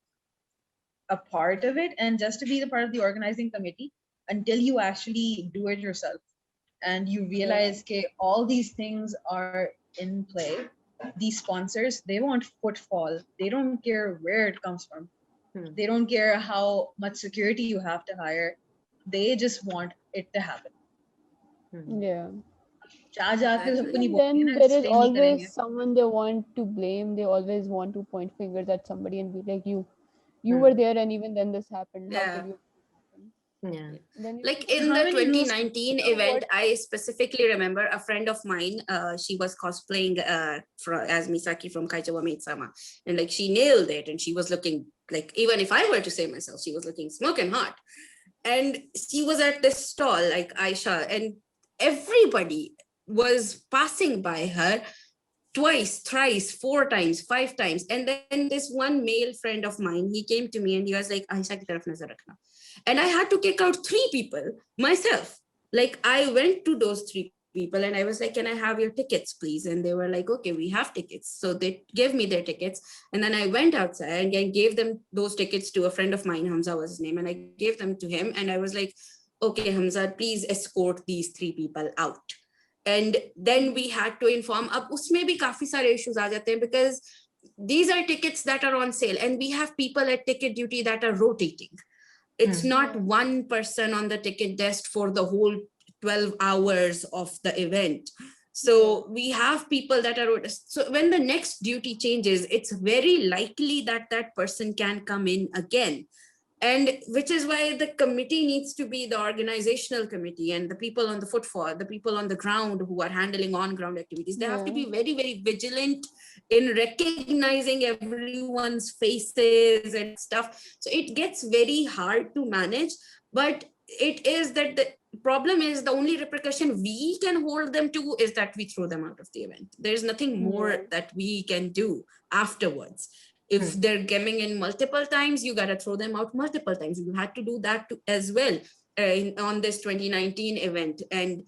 a part of it and just to be the part of the organizing committee until you actually do it yourself. And you realize, okay, all these things are in play. These sponsors, they want footfall. They don't care where it comes from. They don't care how much security you have to hire. They just want it to happen. Yeah. Exactly. Then there is always someone they want to blame. They always want to point fingers at somebody and be like, you were there, and even then this happened. How could you happen? Yeah. Then you Like feel in How the many rules 2019 you know event, what? I specifically remember a friend of mine, she was cosplaying as Misaki from Kaichawa Maid Sama, and like she nailed it, and she was looking like, even if I were to say myself, she was looking smoking hot. And she was at this stall like Aisha, and everybody was passing by her twice, thrice, four times, five times. And then this one male friend of mine, he came to me and he was like, Aisha ki taraf nazar rakhna. And I had to kick out three people myself. Like I went to those three people and I was like, can I have your tickets, please? And they were like, okay, we have tickets. So they gave me their tickets. And then I went outside and gave them those tickets to a friend of mine, Hamza was his name. And I gave them to him. And I was like, okay, Hamza, please escort these three people out. And then we had to inform, ab usme bhi kafi sare issues aa jate hain, because these are tickets that are on sale and we have people at ticket duty that are rotating. It's not one person on the ticket desk for the whole 12 hours of the event. So we have people that are, so when the next duty changes, it's very likely that that person can come in again. And which is why the committee needs to be the organizational committee, and the people on the footfall, the people on the ground who are handling on ground activities, they have to be very, very vigilant in recognizing everyone's faces and stuff. So it gets very hard to manage. But it is that the problem is, the only repercussion we can hold them to is that we throw them out of the event. There's nothing more that we can do afterwards. If they're coming in multiple times, you got to throw them out multiple times. You had to do that as well on this 2019 event. And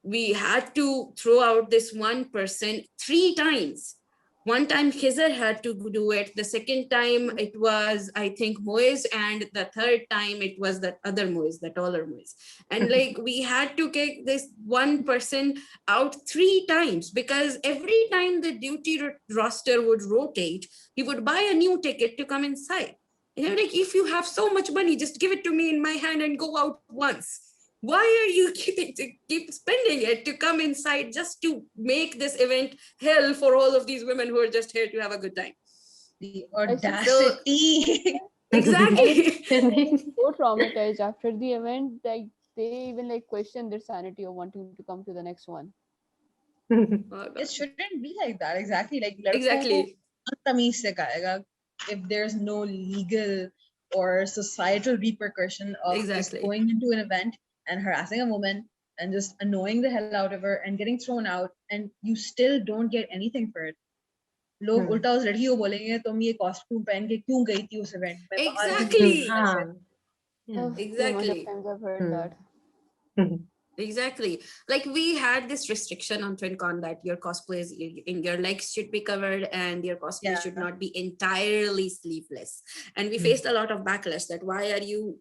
we had to throw out this one person three times. One time Khizr had to do it. The second time it was, I think, Moise. And the third time it was that other Moise, the taller Moise. And like we had to kick this one person out three times, because every time the duty roster would rotate, he would buy a new ticket to come inside. And I'm like, if you have so much money, just give it to me in my hand and go out once. Why are you keep spending it to come inside just to make this event hell for all of these women who are just here to have a good time? The audacity. Exactly. So traumatized after the event, like they even like question their sanity of wanting to come to the next one. It shouldn't be like that. Exactly. Like Exactly. if there's no legal or societal repercussion of just going into an event and harassing a woman and just annoying the hell out of her and getting thrown out, and you still don't get anything for it. लोग उल्टा उस लड़की को बोलेंगे तुम ये costume पहन के क्यों गई थी उस इवेंट में? Exactly. Too much of times I've heard that. Exactly. Like we had this restriction on TwinCon that your cosplays in your legs should be covered and your cosplay should not be entirely sleeveless. And we faced a lot of backlash that why are you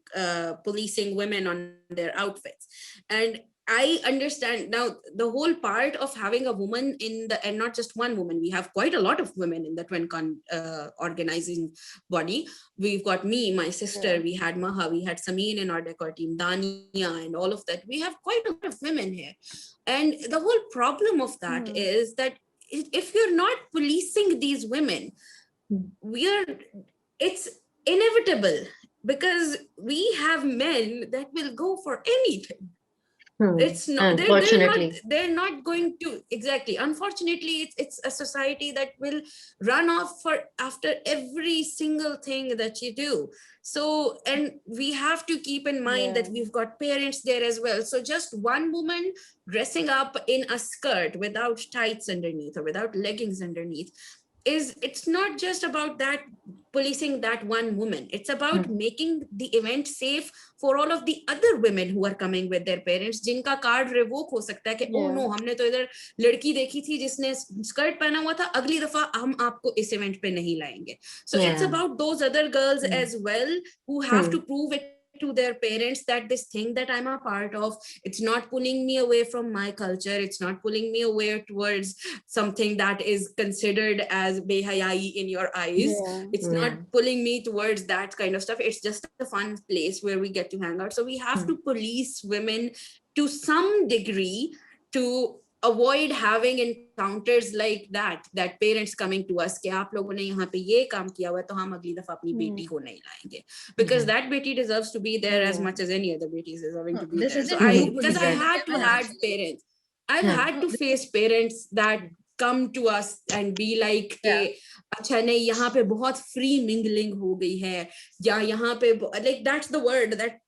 policing women on their outfits? And I understand now the whole part of having a woman in the, and not just one woman, we have quite a lot of women in the TwinCon organizing body. We've got me, my sister, we had Maha, we had Sabeen in our decor team, Dania, and all of that. We have quite a lot of women here. And the whole problem of that is that if you're not policing these women, it's inevitable, because we have men that will go for anything. It's not, Unfortunately. they're not going to, exactly, unfortunately, it's a society that will run off for after every single thing that you do. So, and we have to keep in mind that Yeah. we've got parents there as well. So just one woman dressing up in a skirt without tights underneath or without leggings underneath is, it's not just about that, policing that one woman. It's about making the event safe for all of the other women who are coming with their parents, जिनका card revoke हो सकता है कि ओ Yeah. No, हमने तो इधर लड़की देखी थी जिसने स्कर्ट पहना हुआ था, अगली दफा हम आपको इस इवेंट पे नहीं लाएंगे. So it's Yeah. about those other girls as well who have to prove it to their parents that this thing that I'm a part of, it's not pulling me away from my culture, it's not pulling me away towards something that is considered as behayai in your eyes. Yeah. It's not pulling me towards that kind of stuff. It's just a fun place where we get to hang out. So we have to police women to some degree to avoid having encounters like that parents coming to us कि आप लोगों ने यहाँ पे ये काम किया हुआ है, तो हम अगली दफा अपनी बेटी को नहीं लाएंगे, because that beti deserves to be there as Yeah. much as any other beti is deserving to be This there. So isn't you because I policing had to women, had actually. parents, I've had No, to face parents that come to us and be like कि अच्छा नहीं, यहाँ पे बहुत free mingling हो गई है, या यहाँ पे like that's the word that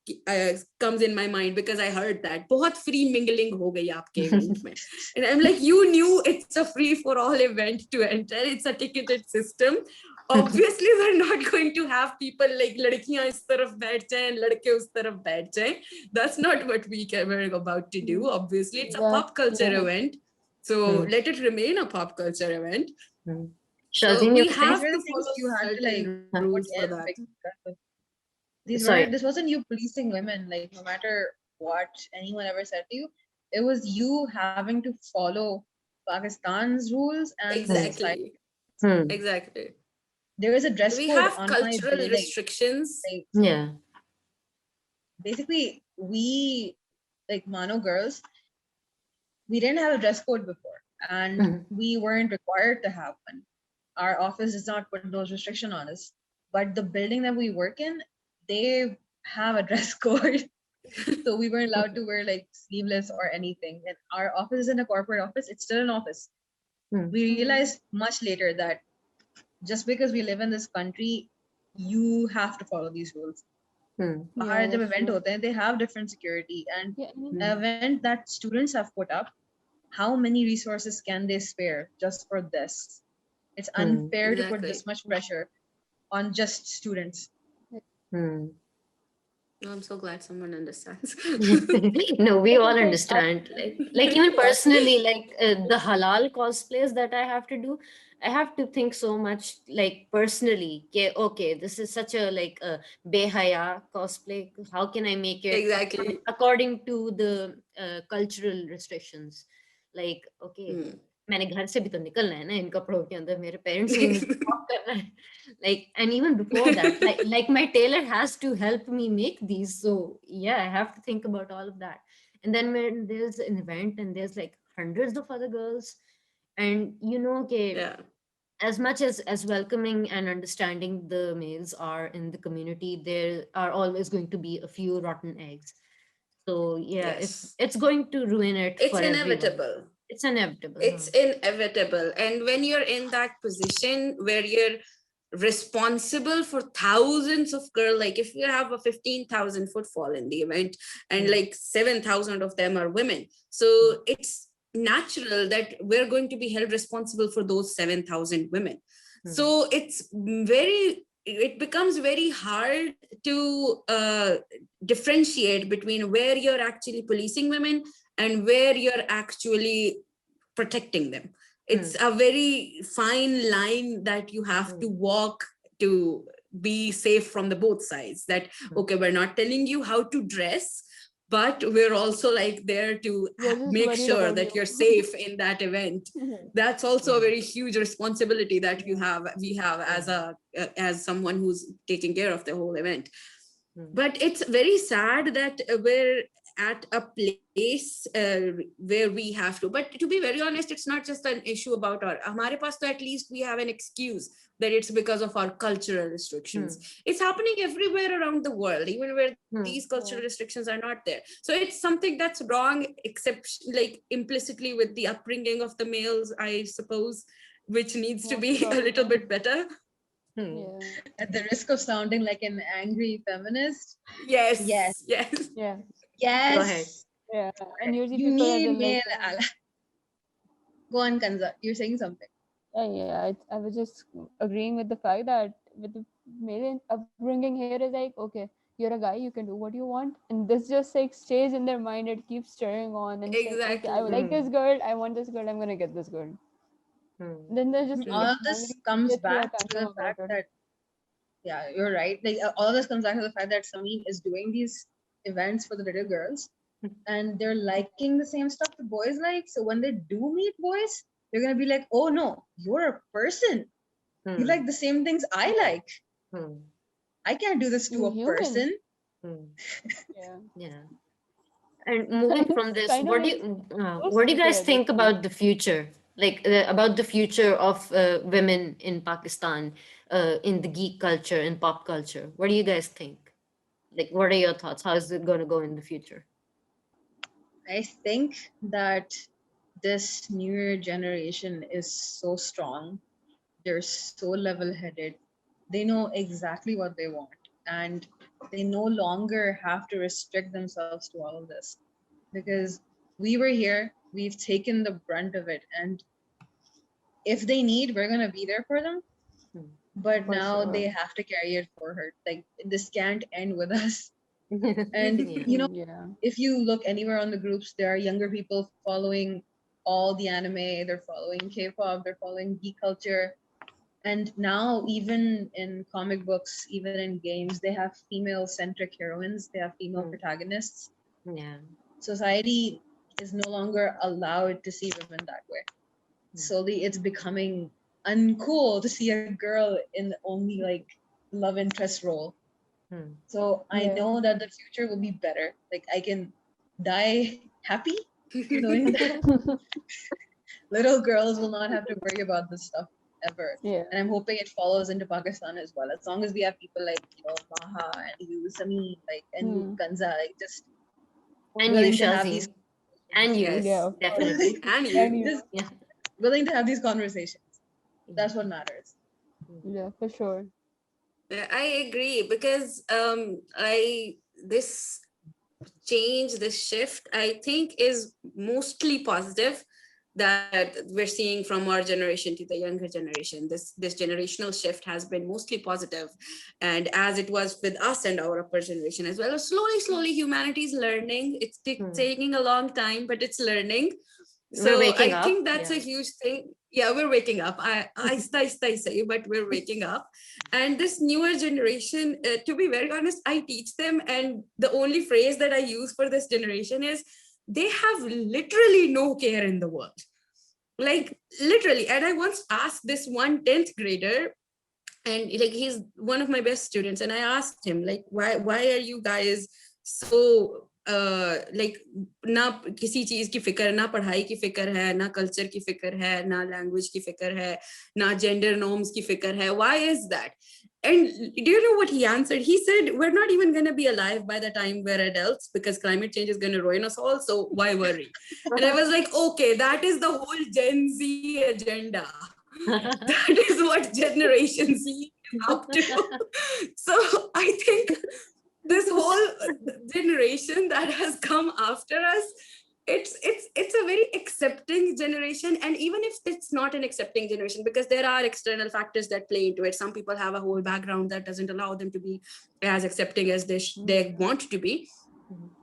comes in my mind because I heard that बहुत free mingling हो गई आपके event में. And I'm like, you knew it's a free for all event to enter, it's a ticketed system. Obviously we're not going to have people like लड़कियां इस तरफ बैठ जाएं, लड़के उस तरफ बैठ जाएं. That's not what we're about to do. Obviously it's a pop culture event, so let it remain a pop culture event. So Shahzeen, we you these have were to the things follow you had to like certain put rules for in that. because these Sorry. were, this wasn't you policing women, like no matter what anyone ever said to you, it was you having to follow Pakistan's rules and Exactly. Exactly. there is a dress We code have on my cultural building. restrictions. Like, Yeah. basically, we, like Mano girls, we didn't have a dress code before, and we weren't required to have one. Our office does not put those restrictions on us, but the building that we work in, they have a dress code. So we weren't allowed to wear like sleeveless or anything. And our office isn't a corporate office, it's still an office. We realized much later that just because we live in this country, you have to follow these rules. Yeah, जब that's event true. होते हैं, they have different security, and Yeah, I mean, the event that students have put up, how many resources can they spare just for this? It's unfair to put this much pressure on just students. I'm so glad someone understands. No, we all like, understand. Like even personally, like the halal cosplays that I have to do, I have to think so much, like personally. Okay, this is such a like a behaya cosplay. How can I make it Exactly. according to the cultural restrictions? Like, okay, मैंने घर से भी तो निकलना है ना इन कपड़ों के अंदर, मेरे पेरेंट्स ने मुझे stop करना है. Like, and even before that, like my tailor has to help me make these, so yeah, I have to think about all of that. And then when there's an event and there's like hundreds of other girls, and you know, okay, Yeah. as much as welcoming and understanding the males are in the community, there are always going to be a few rotten eggs. So yeah, Yes. it's going to ruin it It's for everyone. inevitable. It's inevitable. It's inevitable. And when you're in that position where you're responsible for thousands of girls, like if you have a 15,000 footfall in the event and like 7,000 of them are women, so it's natural that we're going to be held responsible for those 7,000 women. So it becomes very hard to differentiate between where you're actually policing women and where you're actually protecting them. It's a very fine line that you have to walk to be safe from the both sides. That, okay, we're not telling you how to dress, but we're also like there to we're just make worried sure about that you. you're safe in that event. That's also a very huge responsibility that we have as someone who's taking care of the whole event. But it's very sad that we're at a place where we have to, but to be very honest, it's not just an issue about our, hamare paas to at least we have an excuse that it's because of our cultural restrictions. It's happening everywhere around the world, even where these cultural restrictions are not there. So it's something that's wrong, except like implicitly with the upbringing of the males, I suppose, which needs to be a little bit better. Yeah. At the risk of sounding like an angry feminist, Yes. Yes. Yes. Yeah. Go ahead. yes, Yeah. And usually you people have need been male like, Go on, Kanza. You're saying something. yeah, I was just agreeing with the fact that with the male upbringing here is like, okay, you're a guy, you can do what you want, and this just like stays in their mind. It keeps stirring on and saying, okay, I Exactly. like this girl, I want this girl, I'm gonna get this girl. Then they just All get of this angry, comes they throw a back to tantrum the about fact it. that, yeah, you're right. Like all of this comes back to the fact that Sabeen is doing these events for the little girls, and they're liking the same stuff the boys like. So when they do meet boys, they're gonna be like, "Oh no, you're a person. You like the same things I like. I can't do this to You're a human. person." Yeah. Yeah. And moving from It's this, kind of like so what do you stupid guys at this think point. about the future? Like about the future of women in Pakistan, in the geek culture and pop culture. What do you guys think? Like, what are your thoughts? How is it going to go in the future? I think that this newer generation is so strong. They're so level headed. They know exactly what they want. And they no longer have to restrict themselves to all of this. Because we were here, we've taken the brunt of it. And if they need, we're going to be there for them. But For now sure. they have to carry it for her. Like, this can't end with us. And, Yeah. Yeah. if you look anywhere on the groups, there are younger people following all the anime, they're following K-pop, they're following geek culture. And now even in comic books, even in games, they have female centric heroines, they have female protagonists. Yeah. Society is no longer allowed to see women that way. Slowly it's becoming uncool to see a girl in only like love interest role. So I Yeah. know that the future will be better. Like I can die happy knowing that little girls will not have to worry about this stuff ever. Yeah. And I'm hoping it follows into Pakistan as well. As long as we have people like, Maha and you, Sameen, like, and you, Kanza, like, just And you, willing to have these Shahzeen. And you, Yeah, Yes. of course. definitely. And And you. you. just Yeah. willing to have these conversations. That's what matters. Yeah, for sure. Yeah, I agree, because I this change, this shift, I think is mostly positive, that we're seeing from our generation to the younger generation. This generational shift has been mostly positive, and as it was with us and our upper generation as well. Slowly, humanity is learning. It's taking a long time, but it's learning. We're So waking I up. think that's Yeah. a huge thing. Yeah, we're waking up. I say, but we're waking up. And this newer generation, to be very honest, I teach them, and the only phrase that I use for this generation is, they have literally no care in the world. Like literally. And I once asked this one 10th grader, and like he's one of my best students, and I asked him, like, why are you guys so like, ना किसी चीज की फिक्र, ना पढ़ाई की फिक्र है, ना कल्चर की फिक्र है, ना लैंग्वेज की फिक्र है, ना जेंडर नॉर्म्स की फिक्र है? Why is that? And do you know what he answered? He said, we're not even going to be alive by the time we're adults, because climate change is going to ruin us all, so why worry? And I was like, okay, that is the whole Gen Z agenda. That is what Generation Z is up to. So I think this whole generation that has come after us, it's a very accepting generation. And even if it's not an accepting generation, because there are external factors that play into it, some people have a whole background that doesn't allow them to be as accepting as they want to be.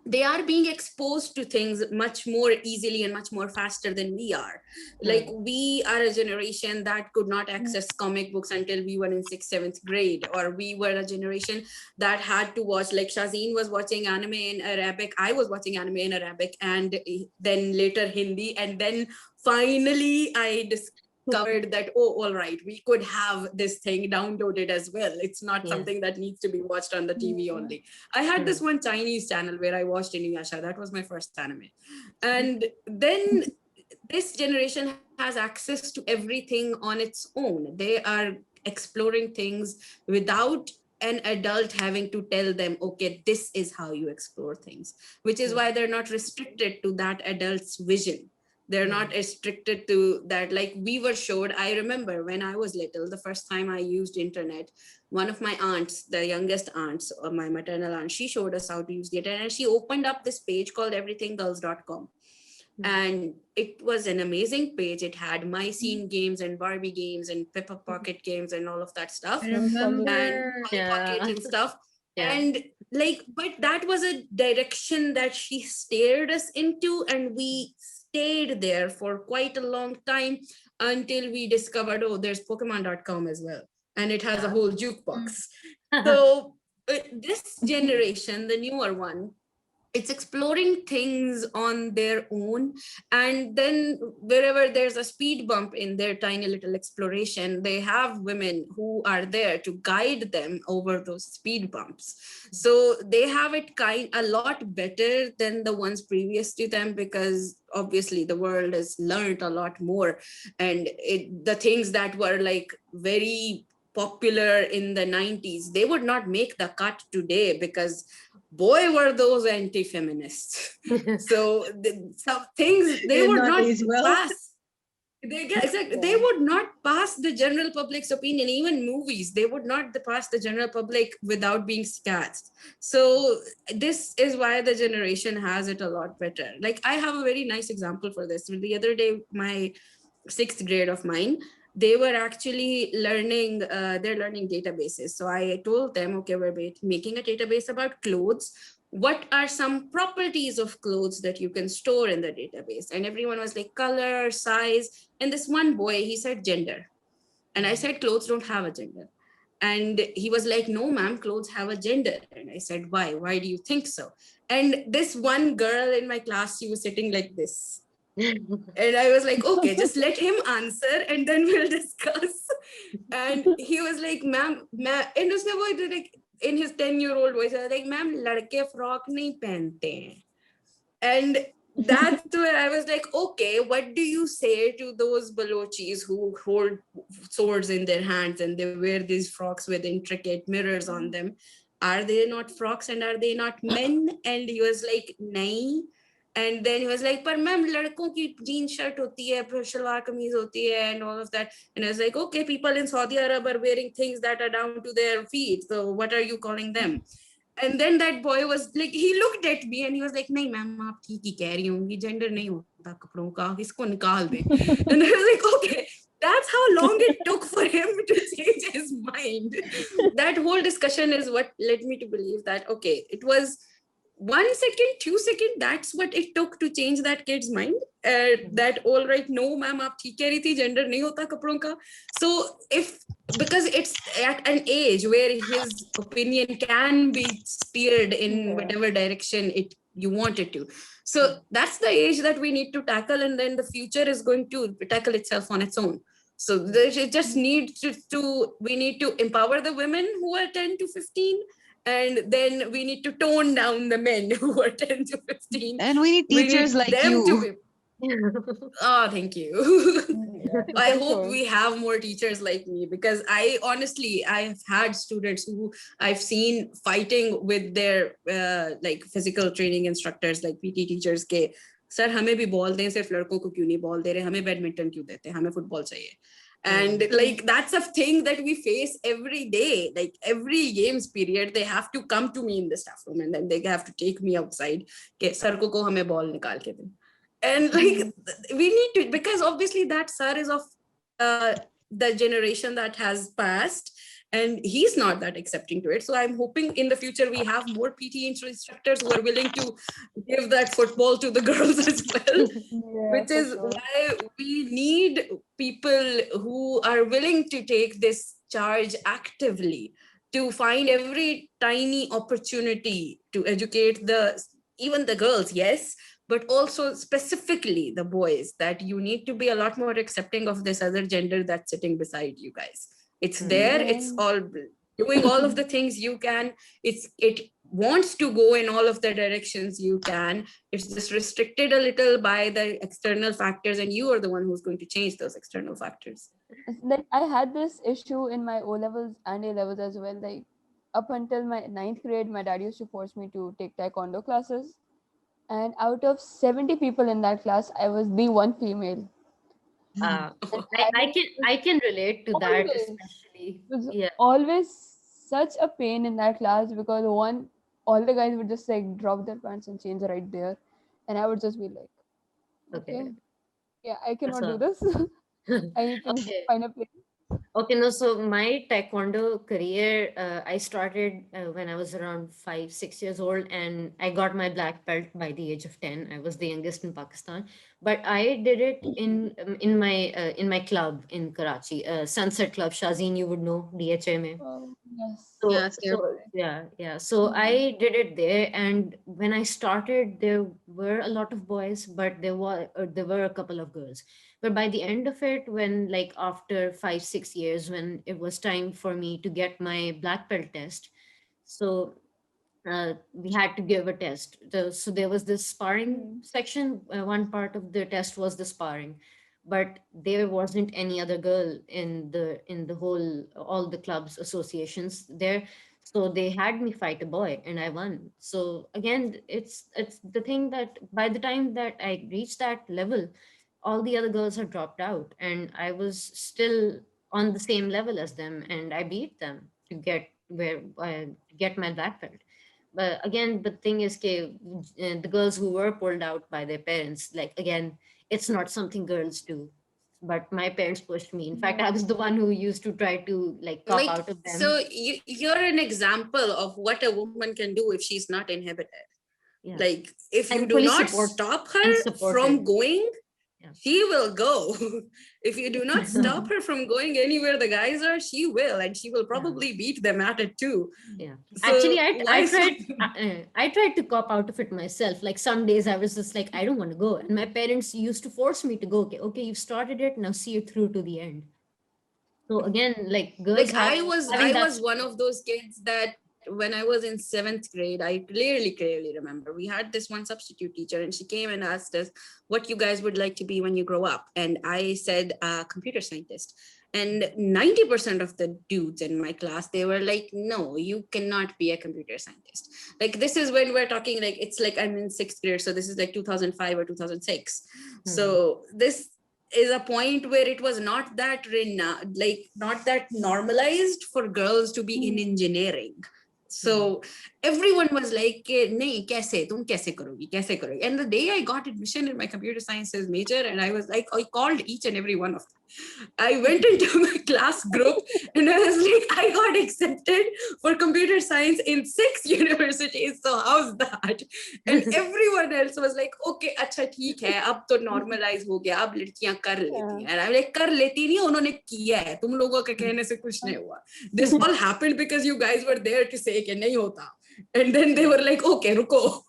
They are being exposed to things much more easily and much more faster than we are. Like, we are a generation that could not access comic books until we were in 6th 7th grade, or we were a generation that had to watch, like Shahzeen was watching anime in Arabic, I was watching anime in Arabic, and then later Hindi, and then finally I discovered that, oh, all right, we could have this thing downloaded as well. It's not something that needs to be watched on the TV only. I had this one Chinese channel where I watched Inuyasha. That was my first anime. And then this generation has access to everything on its own. They are exploring things without an adult having to tell them, okay, this is how you explore things, which is why they're not restricted to that adult's vision. They're not restricted to that. Like we were showed, I remember when I was little, the first time I used internet, one of my aunts, the youngest aunts, or my maternal aunt, she showed us how to use the internet. And she opened up this page called everythinggirls.com. And it was an amazing page. It had my scene games and Barbie games and Peppa Pocket games and all of that stuff, I and remember. Polly Pocket and stuff. Yeah. And like, but that was a direction that she steered us into, and we stayed there for quite a long time until we discovered, oh, there's Pokemon.com as well, and it has a whole jukebox. So this generation, the newer one, it's exploring things on their own, and then wherever there's a speed bump in their tiny little exploration, they have women who are there to guide them over those speed bumps. So they have it a lot better than the ones previous to them, because obviously the world has learned a lot more, and the things that were like very popular in the 90s, they would not make the cut today, because boy were those anti-feminists. So some things they Did would not not age well. pass. They would not pass the general public's opinion. Even movies, they would not pass the general public without being scathed. So this is why the generation has it a lot better. Like I have a very nice example for this. The other day, my 6th grade of mine, they were actually learning, they're learning databases. So I told them, okay, we're making a database about clothes. What are some properties of clothes that you can store in the database? And everyone was like color, size. And this one boy, he said gender. And I said, clothes don't have a gender. And he was like, no, ma'am, clothes have a gender. And I said, why? Why do you think so? And this one girl in my class, she was sitting like this. And I was like, okay, just let him answer and then we'll discuss. And he was like, ma'am, and उसने वो like in his 10-year-old voice, I was like, ma'am, लड़के frock नहीं पहनते हैं. And that's where I was like, okay, what do you say to those Balochis who hold swords in their hands and they wear these frocks with intricate mirrors on them? Are they not frocks and are they not men? And he was like, nahi. And then he was like, पर ma'am लड़कों की jean shirt होती है, फिर सलवार कमीज होती है, and all of that. And I was like, okay, people in Saudi Arabia are wearing things that are down to their feet. So what are you calling them? And then that boy was like, he looked at me and he was like, नहीं ma'am आप ठीक ही कह रही होंगी, gender नहीं होता कपड़ों का, इसको निकाल दे. And I was like, okay, that's how long it took for him to change his mind. That whole discussion is what led me to believe that, okay, it was 1 second, 2 seconds, that's what it took to change that kid's mind. That all right, no ma'am, aap theek keh rahi thi, gender nahi hota kapdon ka. So because it's at an age where his opinion can be steered in whatever direction you want it to. So that's the age that we need to tackle, and then the future is going to tackle itself on its own. So it just needs we need to empower the women who are 10 to 15. And then we need to tone down the men who are 10 to 15. And we need teachers like them you. to be... Oh, thank you. I hope we have more teachers like me, because I've had students who I've seen fighting with their like physical training instructors, like PT teachers के sir हमें भी ball दें, सिर्फ लड़कों को क्यों नहीं ball दे रहे, हमें बैडमिंटन क्यों देते हैं, हमें फुटबॉल चाहिए. And like that's a thing that we face every day. Like every games period, they have to come to me in the staff room, and then they have to take me outside. Okay, sir ko hame ball nikal ke de. And like we need to, because obviously that sir is of the generation that has passed, and he's not that accepting to it. So I'm hoping in the future we have more PT instructors who are willing to give that football to the girls as well. Which is why we need people who are willing to take this charge actively, to find every tiny opportunity to educate even the girls, yes, but also specifically the boys, that you need to be a lot more accepting of this other gender that's sitting beside you guys. It's there, it's all doing all of the things you can. It wants to go in all of the directions you can. It's just restricted a little by the external factors, and you are the one who's going to change those external factors. It's like I had this issue in my O levels and A levels as well. Like up until my ninth grade, my dad used to force me to take taekwondo classes. And out of 70 people in that class, I was the one female. Uh, And I can relate to that especially. it was Yeah. always such a pain in that class because one, all the guys would just like drop their pants and change right there. And I would just be like, Okay. okay, yeah, I cannot do So this. I need to okay. find a place. Okay, no, so my taekwondo career, I started when I was around 5, 6 years old, and I got my black belt by the age of 10. I was the youngest in Pakistan, but I did it in my club in Karachi, Sunset Club. Shahzeen, you would know DHA mein. Oh, yes. Yeah, So, it's so nearby. yeah, yeah. So I did it there, and when I started, there were a lot of boys, but there were a couple of girls. But by the end of it, when like after 5, 6 years, when it was time for me to get my black belt test, so we had to give a test. So there was this sparring Mm. section. One part of the test was the sparring, but there wasn't any other girl in the whole all the clubs associations there. So they had me fight a boy, and I won. So again, it's the thing that by the time that I reached that level, all the other girls had dropped out, and I was still on the same level as them, and I beat them to get my black belt. But again, the thing is, the girls who were pulled out by their parents, like again, it's not something girls do. But my parents pushed me. In fact, I Yeah. was the one who used to try to like cop Like, out of them. so you're an example of what a woman can do if she's not inhibited. Yeah, Like, if you I'm do fully not support stop and her from supported. going, Yeah. she will go. If you do not stop her from going anywhere the guys are, she will, and she will Yeah. probably beat them at it too. Yeah. Actually, So why stop? I tried to cop out of it myself. Like some days I was just like, I don't want to go. And my parents used to force me to go. Okay, okay, you've started it, now see it through to the end. So again, like girls Like, have having I that was one support. of those kids that when I was in seventh grade, I clearly remember we had this one substitute teacher, and she came and asked us what you guys would like to be when you grow up. And I said, computer scientist. And 90% of the dudes in my class, they were like, no, you cannot be a computer scientist. Like, this is when we're talking, like, it's like I'm in sixth grade. So this is like 2005 or 2006. Hmm. So this is a point where it was not that not that normalized for girls to be in engineering. So everyone was like, nahi, kaise, tum kaise karogi. And the day I got admission in my computer sciences major, and I was like, I called each and every one of them. I went into my class group and I was like, I got accepted for computer science in 6 universities. So how's that? And everyone else was like, okay, acha theek hai, ab to normalize ho gaya, ab ladkiyan kar leti hain. And I'm like, kar leti nahi, unhone kiya hai. Tum logo ke kehne se kuch nahi hua. This all happened because you guys were there to say ke nahi hota. And then they were like, okay, ruko.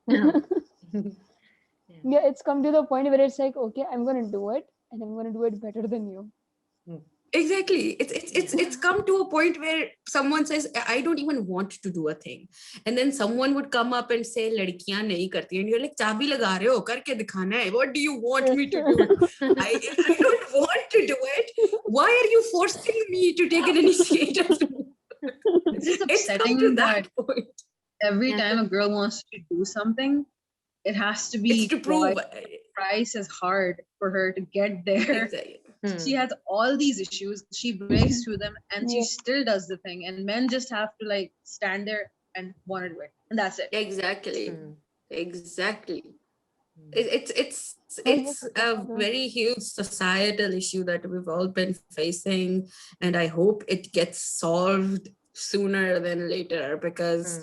Yeah. Yeah, it's come to the point where it's like, okay, I'm gonna do it, and I'm gonna do it better than you. Exactly. It's come to a point where someone says, I don't even want to do a thing. And then someone would come up and say, ladkiyan nahi karti. And you're like, chabi laga rahe ho, karke dikhana hai. What do you want me to do? I don't want to do it. Why are you forcing me to take an initiative? It's just It's come to upsetting that that point. every Yeah. time a girl wants to do something, it has to It's be to prove. price is hard for her to get there. Exactly. She has all these issues. She breaks through them, and she Yeah. still does the thing. And men just have to like stand there and want to do it, and that's it. Exactly. Hmm. Exactly. Hmm. It's a very huge societal issue that we've all been facing, and I hope it gets solved sooner than later, because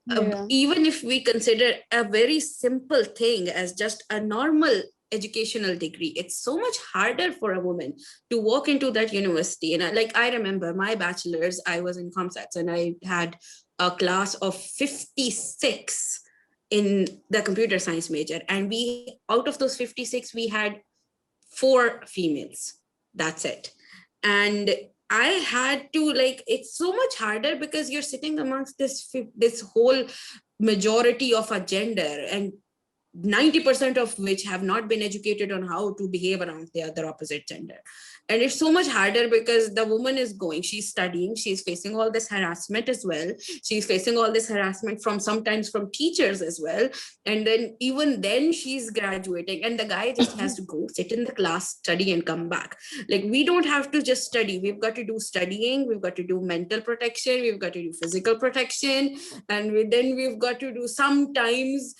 Yeah. even if we consider a very simple thing as just a normal educational degree, it's so much harder for a woman to walk into that university. And I remember my bachelor's, I was in comsats, and I had a class of 56 in the computer science major, and we out of those 56 we had 4 females. That's it. And I had to, like, it's so much harder because you're sitting amongst this whole majority of a gender, and 90% of which have not been educated on how to behave around the other opposite gender. And it's so much harder because the woman is going, she's studying, she's facing all this harassment as well. She's facing all this harassment from sometimes from teachers as well. And then even then she's graduating and the guy just has to go sit in the class, study and come back. Like we don't have to just study. We've got to do studying. We've got to do mental protection. We've got to do physical protection. And then we've got to do sometimes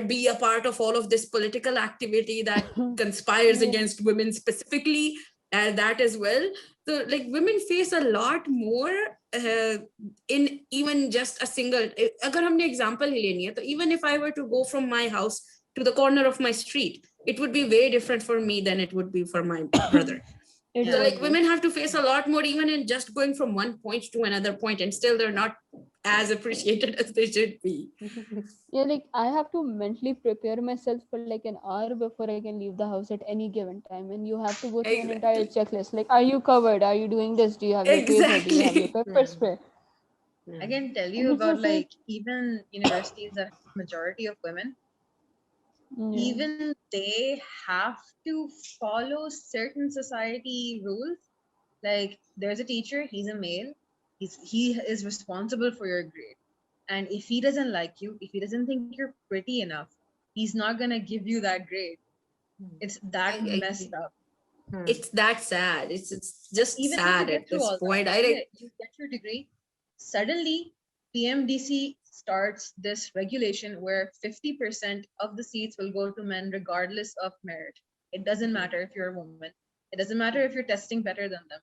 be a part of all of this political activity that conspires against women specifically, that as well. So like women face a lot more in even just a single, agar humne example hi leni hai, to even if I were to go from my house to the corner of my street, it would be way different for me than it would be for my brother. So like women have to face a lot more even in just going from one point to another point, and still they're not as appreciated as they should be. Yeah, like I have to mentally prepare myself for like an hour before I can leave the house at any given time, and you have to go through an entire Exactly. checklist. Like, are you covered? Are you doing this? Do you have your taser? Do you have your Exactly. pepper spray? I can tell And you it's about just like, like even universities that have majority of women, yeah. even they have to follow certain society rules. Like there's a teacher, he's a male, he is responsible for your grade. And if he doesn't like you, if he doesn't think you're pretty enough, he's not gonna give you that grade. It's that I messed up. it's that sad. It's just Even if you sad get at through this all that, point. I okay, like you get your degree, suddenly PMDC starts this regulation where 50% of the seats will go to men regardless of merit. It doesn't matter if you're a woman. It doesn't matter if you're testing better than them.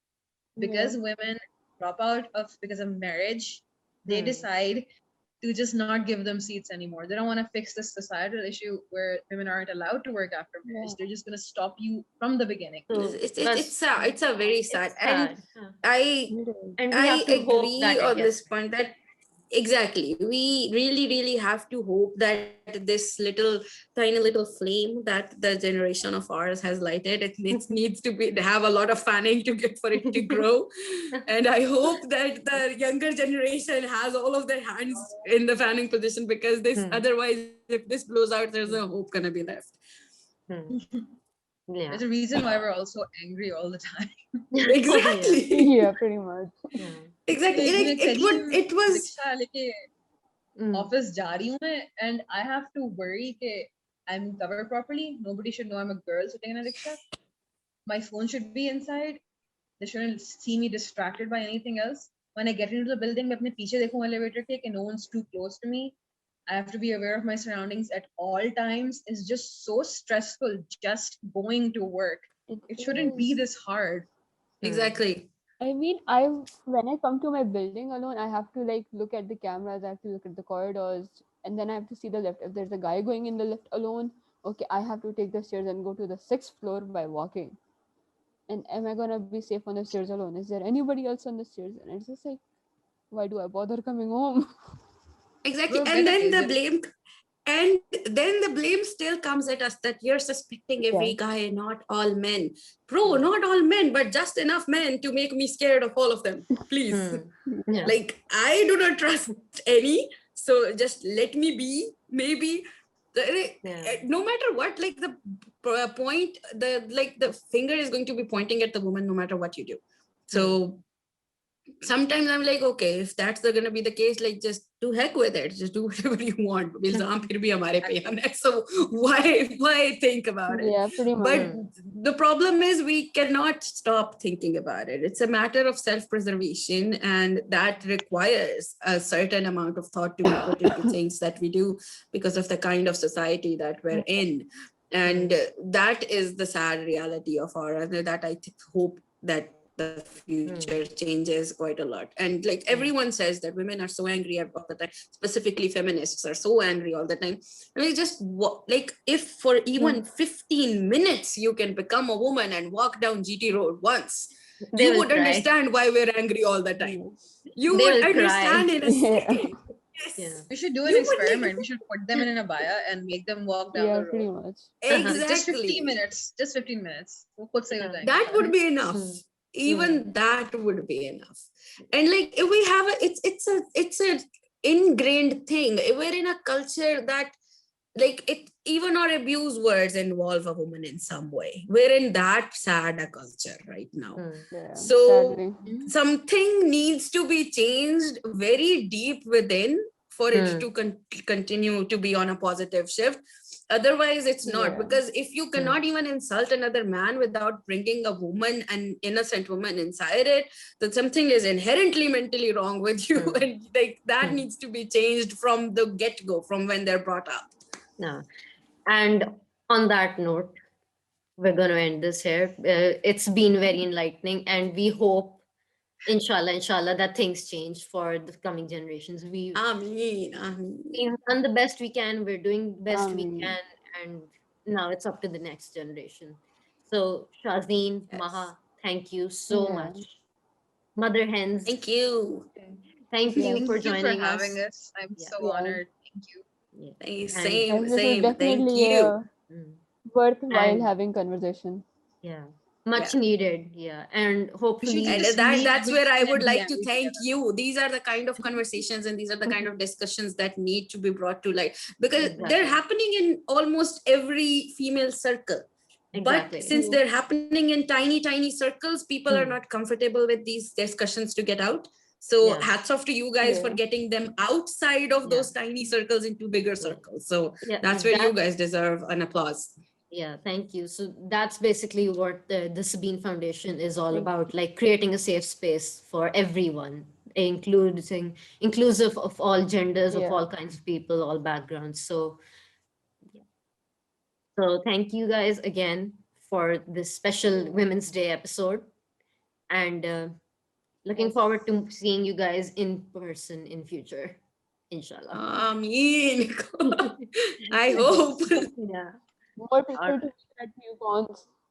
Because women drop out of because of marriage, they decide to just not give them seats anymore. They don't want to fix this societal issue where women aren't allowed to work after marriage. Yeah. They're just going to stop you from the beginning. it's a very sad, and sad. Huh. I It is. And we I have to hope agree that it on gets this point that exactly we really have to hope that this tiny little flame that the generation of ours has lighted, needs to be have a lot of fanning to get for it to grow. And I hope that the younger generation has all of their hands in the fanning position, because this otherwise if this blows out, there's no hope gonna be left. Yeah. There's a reason why we're also angry all the time. Exactly. Yeah, pretty much. Yeah. Exactly. Like, Like it was rickshaw leke office जा रही हूँ मैं, and I have to worry that I'm covered properly. Nobody should know I'm a girl sitting in a rickshaw. My phone should be inside. They shouldn't see me distracted by anything else. When I get into the building, मैं अपने पीछे देखूँ elevator के, no one's too close to me. I have to be aware of my surroundings at all times. It's just so stressful just going to work. It shouldn't be is. this hard. exactly. I mean, when I come to my building alone, I have to like look at the cameras, I have to look at the corridors, and then I have to see the lift. If there's a guy going in the lift alone, okay, I have to take the stairs and go to the 6th floor by walking. And am I gonna be safe on the stairs alone? Is there anybody else on the stairs? And it's just like, why do I bother coming home? Exactly. Bro, And get a then taser. the blame still comes at us that you're suspecting Yeah. every guy, not all men. Bro, not all men, but just enough men to make me scared of all of them. Please. Yeah. Like I do not trust any. So just let me be. Maybe no matter what, like the point, the finger is going to be pointing at the woman no matter what you do. So sometimes I'm like, okay, if that's gonna be the case, like just do heck with it. Just do whatever you want. Ilzam phir bhi hamare pe hai na. So why think about it? Yeah, pretty much. But the problem is we cannot stop thinking about it. It's a matter of self-preservation, and that requires a certain amount of thought to be put into things that we do because of the kind of society that we're in. And that is the sad reality of our, that I hope that the future changes quite a lot. And like everyone says that women are so angry all the time, specifically feminists are so angry all the time. I mean, just like if for even 15 minutes you can become a woman and walk down GT Road once, you would understand why we're angry all the time. You would understand in a second. Yes. We should do an experiment. We should put them in a abaya and make them walk down the road. Pretty much. Exactly. Just 15 minutes. Just 15 minutes. That would be enough. Even that would be enough. And like if we have it's a ingrained thing. We're in a culture that like it, even or abuse words involve a woman in some way. We're in that sad a culture right now. Yeah, So sadly. something needs to be changed very deep within for it Hmm. to continue to be on a positive shift. Otherwise it's not, Yeah. because if you Hmm. cannot even insult another man without bringing a woman, an innocent woman inside it, then something is inherently mentally wrong with you. Hmm. And like that Hmm. needs to be changed from the get-go, from when they're brought up. Yeah. And on that note, we're going to end this here. It's been very enlightening, and we hope, inshallah, that things change for the coming generations. Ameen, ameen. We've done the best we can. We're doing the best we Um, can, and now it's up to the next generation. So, Shahzeen, Yes. Maha, thank you so yeah. much. Mother hens, Thank you. thank Yeah. you Thank for you for joining having us. us. I'm Yeah, so Yeah. honored. Thank you. yeah, and Same, Yes, this is same. Thank definitely you. a mm, worthwhile and having conversation. yeah, Yeah. much needed. Yeah, and We should And hopefully, just that meet that's where I weekend would at like to BNI thank together. you. These are the kind of conversations and these are the kind of discussions that need to be brought to light, because they're exactly, happening in almost every female circle. But exactly. since True. they're happening in tiny circles, people are Hmm. not comfortable with these discussions to get out. So Yeah, hats off to you guys for Yeah. getting them outside of yeah, those tiny circles into bigger yeah, circles. So yeah. that's where you guys deserve an applause. Yeah, thank you. So that's basically what the Sabeen Foundation is all Thank about, like creating a safe space for everyone, inclusive of all genders, of Yeah. all kinds of people, all backgrounds. So, yeah. So thank you guys again for this special Yeah. Women's Day episode, and looking Yes. forward to seeing you guys in person in future, inshallah. I mean, I hope. Yeah. More All people to right. meet at few cons.